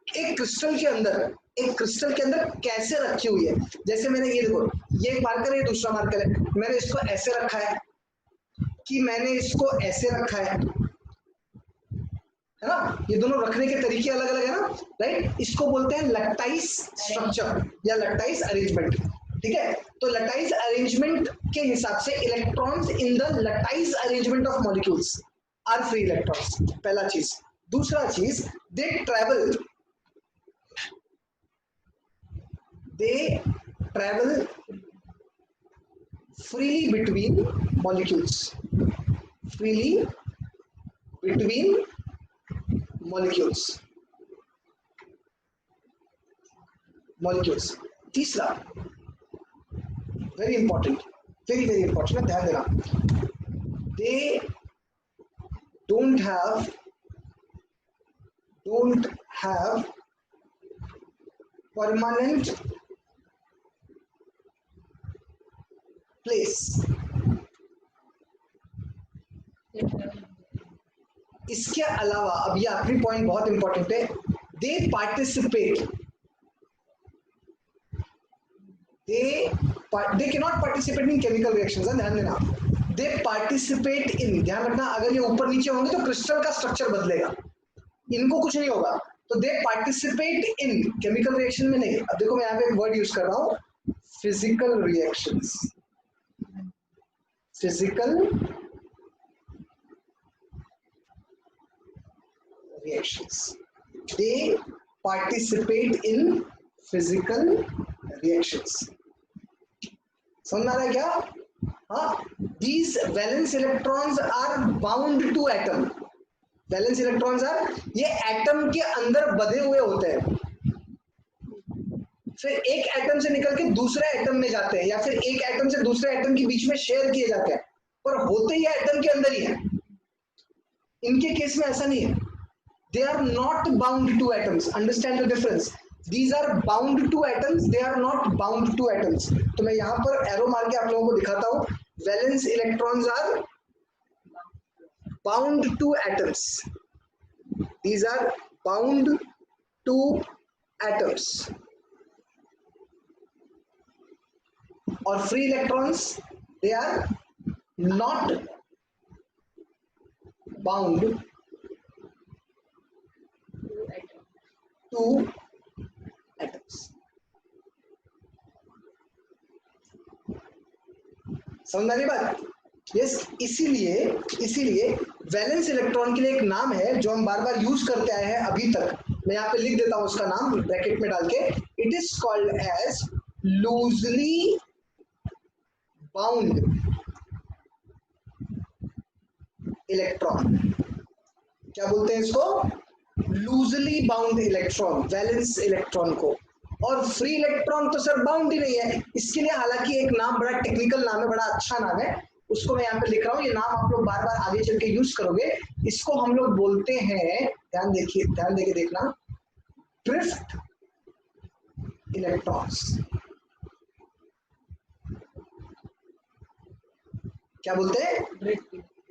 एक क्रिस्टल के अंदर कैसे रखी हुई है, जैसे मैंने ये देखो, ये एक मार्कर है, दूसरा मार्कर है, मैंने इसको ऐसे रखा है कि मैंने इसको ऐसे रखा है ना? ये दोनों रखने के तरीके अलग अलग है ना, राइट? इसको बोलते हैं लट्टाइस स्ट्रक्चर या लट्टाइस अरेंजमेंट, ठीक है? तो लटाइस अरेंजमेंट के हिसाब से electrons in the lattice arrangement of molecules are free electrons, पहला चीज। दूसरा चीज, they travel freely between molecules, तीसरा वेरी इंपॉर्टेंट है, ध्यान देना, दे don't have permanent place। इसके अलावा, अब ये आखिरी पॉइंट बहुत इंपॉर्टेंट है, दे cannot participate in chemical reactions। ध्यान देना, दे पार्टिसिपेट इन, ध्यान रखना, अगर ये ऊपर नीचे होंगे तो क्रिस्टल का स्ट्रक्चर बदलेगा, इनको कुछ नहीं होगा। तो दे पार्टिसिपेट इन केमिकल रिएक्शन में नहीं। अब देखो मैं यहाँ पे एक वर्ड यूज कर रहा हूँ, physical reactions. They participate in physical reactions। समझ में आ रहा है क्या? हाँ, these valence electrons are bound to atom। Valence electrons are, ये एटम के अंदर बधे हुए होते हैं, फिर एक एटम से निकल के दूसरे एटम में जाते हैं, या फिर एक एटम से दूसरे एटम के बीच में शेयर किए जाते हैं, पर होते ही एटम के अंदर ही है। इनके केस में ऐसा नहीं है, they are not bound to atoms. Understand the difference? These are bound to atoms, they are not bound to atoms. तो मैं यहाँ पर एरो मार के आप लोगों को दिखाता हूँ. Valence electrons are bound to atoms. These are bound to atoms. और free electrons, they are not bound to atoms. समझ में बात? यस, इसीलिए वैलेंस इलेक्ट्रॉन के लिए एक नाम है जो हम बार बार यूज करते आए हैं अभी तक. मैं यहाँ पे लिख देता हूं उसका नाम ब्रैकेट में डाल के. It is called as loosely bound electron. क्या बोलते हैं इसको? Loosely bound electron, valence electron को. और फ्री इलेक्ट्रॉन तो सर बाउंड ही नहीं है. इसके लिए हालांकि एक नाम, बड़ा टेक्निकल नाम है, बड़ा अच्छा नाम है, उसको मैं यहाँ पे लिख रहा हूँ. ये नाम आप लोग बार बार आगे चल के यूज करोगे. इसको हम लोग बोलते हैं, ध्यान देके देखना, ड्रिफ्ट इलेक्ट्रॉन्स. क्या बोलते हैं?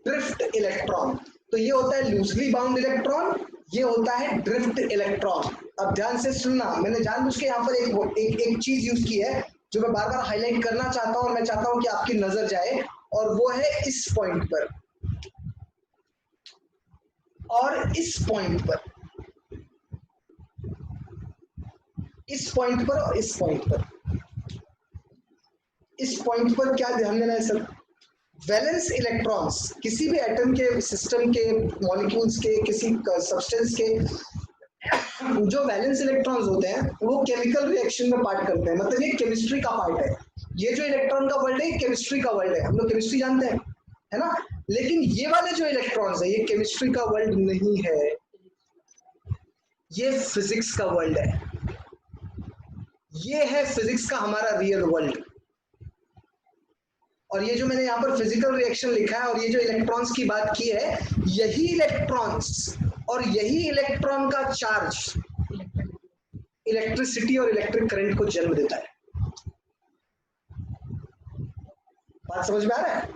Drift electron. तो ये होता है लूजली बाउंड इलेक्ट्रॉन, ये होता है ड्रिफ्ट इलेक्ट्रॉन. अब ध्यान से सुनना, मैंने जानबूझ के यहाँ पर एक चीज यूज की है जो मैं बार बार हाईलाइट करना चाहता हूँ, और मैं चाहता हूँ कि आपकी नजर जाए, और वो है इस पॉइंट पर और इस पॉइंट पर, इस पॉइंट पर और इस पॉइंट पर. इस पॉइंट पर क्या ध्यान देना है सर? वैलेंस इलेक्ट्रॉन्स किसी भी एटम के, सिस्टम के, मॉलिक्यूल्स के, किसी सब्सटेंस के जो वैलेंस इलेक्ट्रॉन्स होते हैं वो केमिकल रिएक्शन में पार्ट करते हैं. मतलब ये केमिस्ट्री का पार्ट है. ये जो इलेक्ट्रॉन का वर्ल्ड है केमिस्ट्री का वर्ल्ड है. हम लोग केमिस्ट्री जानते हैं, है ना? लेकिन ये वाले जो इलेक्ट्रॉन्स है ये केमिस्ट्री का वर्ल्ड नहीं है, ये फिजिक्स का वर्ल्ड है. ये है फिजिक्स का हमारा रियल वर्ल्ड. और ये जो मैंने यहाँ पर फिजिकल रिएक्शन लिखा है और ये जो इलेक्ट्रॉन्स की बात की है, यही इलेक्ट्रॉन्स और यही इलेक्ट्रॉन का चार्ज इलेक्ट्रिसिटी और इलेक्ट्रिक करंट को जन्म देता है. बात समझ में आ रहा है?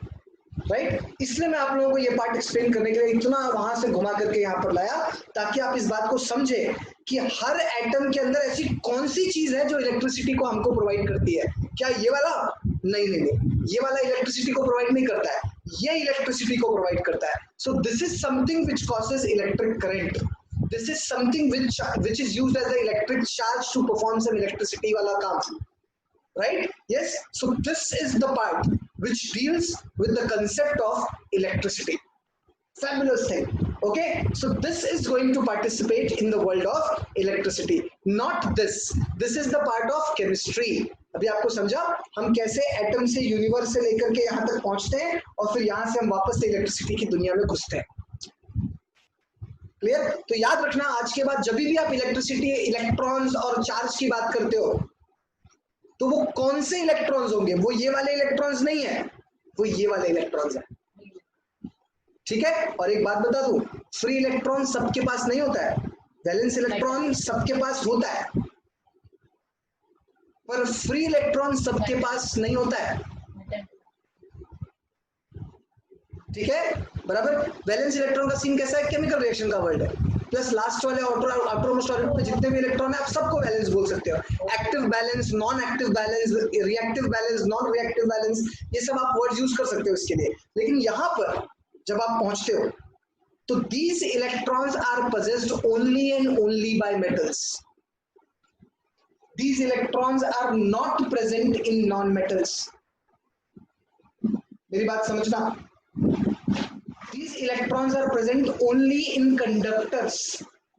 राइट? इसलिए मैं आप लोगों को ये पार्ट एक्सप्लेन करने के लिए इतना वहां से घुमा करके यहाँ पर लाया, ताकि आप इस बात को समझे कि हर एटम के अंदर ऐसी कौन सी चीज है जो इलेक्ट्रिसिटी को हमको प्रोवाइड करती है. क्या ये वाला? नहीं, ये वाला इलेक्ट्रिसिटी को प्रोवाइड नहीं करता है, ये इलेक्ट्रिसिटी को प्रोवाइड करता है. So this is something which causes electric current. This is something which is used as the electric charge to perform some electricity वाला काम. Right? Yes. So this is the part which deals with the concept of electricity. Fabulous thing. Okay. So this is going to participate in the world of electricity. Not this. This is the part of chemistry. अभी आपको समझा हम कैसे atom से, universe से लेकर के यहाँ तक पहुंचते हैं और फिर यहाँ से हम वापस से इलेक्ट्रिसिटी की दुनिया में घुसते हैं. क्लियर? तो याद रखना, आज के बाद जब भी आप इलेक्ट्रिसिटी, इलेक्ट्रॉन्स और चार्ज की बात करते हो तो वो कौन से इलेक्ट्रॉन्स होंगे? वो ये वाले इलेक्ट्रॉन्स नहीं है, वो ये वाले इलेक्ट्रॉन्स है. ठीक है? और एक बात बता दूं, फ्री इलेक्ट्रॉन सबके पास नहीं होता है, वैलेंस इलेक्ट्रॉन सबके पास होता है, पर फ्री इलेक्ट्रॉन सबके पास नहीं होता है. ठीक है? बराबर. वैलेंस इलेक्ट्रॉन का सीन कैसा है? केमिकल रिएक्शन का वर्ल्ड है. प्लस लास्ट वाले आउटरमोस्ट ऑर्बिट पे जितने भी इलेक्ट्रॉन है आप सबको बैलेंस बोल सकते हो. Active balance, non active balance, reactive balance, non reactive balance, ये सब आप वर्ड्स यूज कर सकते हो इसके लिए. लेकिन यहाँ पर जब आप पहुंचते हो तो these electrons are possessed only and only by metals. These electrons are not present in non-metals. मेरी बात समझना. These electrons are present only in conductors.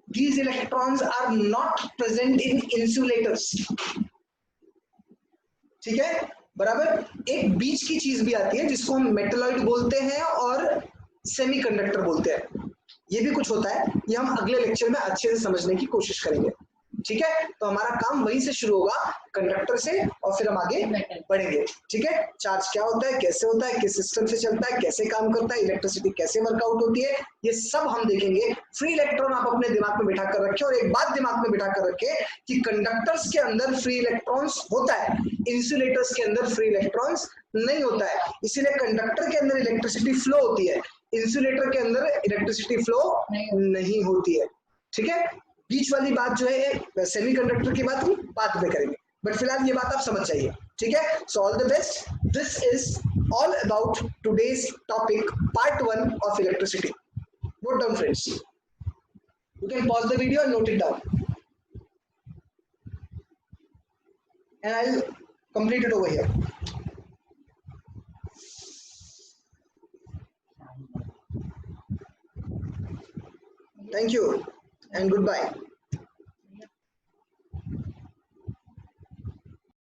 These electrons are not present in insulators. ठीक है? बराबर. एक बीच की चीज भी आती है जिसको हम मेटलॉइड बोलते हैं और सेमीकंडक्टर बोलते हैं. ये भी कुछ होता है, ये हम अगले लेक्चर में अच्छे से समझने की कोशिश करेंगे. ठीक है, तो हमारा काम वहीं से शुरू होगा, कंडक्टर से, और फिर हम आगे बढ़ेंगे। ठीक है, चार्ज क्या होता है, कैसे होता है, किस सिस्टम से चलता है, कैसे काम करता है, इलेक्ट्रिसिटी कैसे वर्कआउट होती है, ये सब हम देखेंगे। फ्री इलेक्ट्रॉन आप अपने दिमाग में बिठा कर रखे, और एक बात दिमाग में बिठा कर रखे कि कंडक्टर्स के अंदर फ्री इलेक्ट्रॉन्स होता है, इंसुलेटर्स के अंदर फ्री इलेक्ट्रॉन्स नहीं होता है। इसीलिए कंडक्टर के अंदर इलेक्ट्रिसिटी फ्लो होती है, इंसुलेटर के अंदर इलेक्ट्रिसिटी फ्लो नहीं होती है। ठीक है, बीच वाली बात जो है सेमीकंडक्टर की बात हम बाद में करेंगे, बट फिलहाल ये बात आप समझ जाइए। ठीक है, so all the best, this is all about today's topic part 1 of electricity. Note down friends, you can pause the video and note it down and I'll complete it over here. Thank you and goodbye.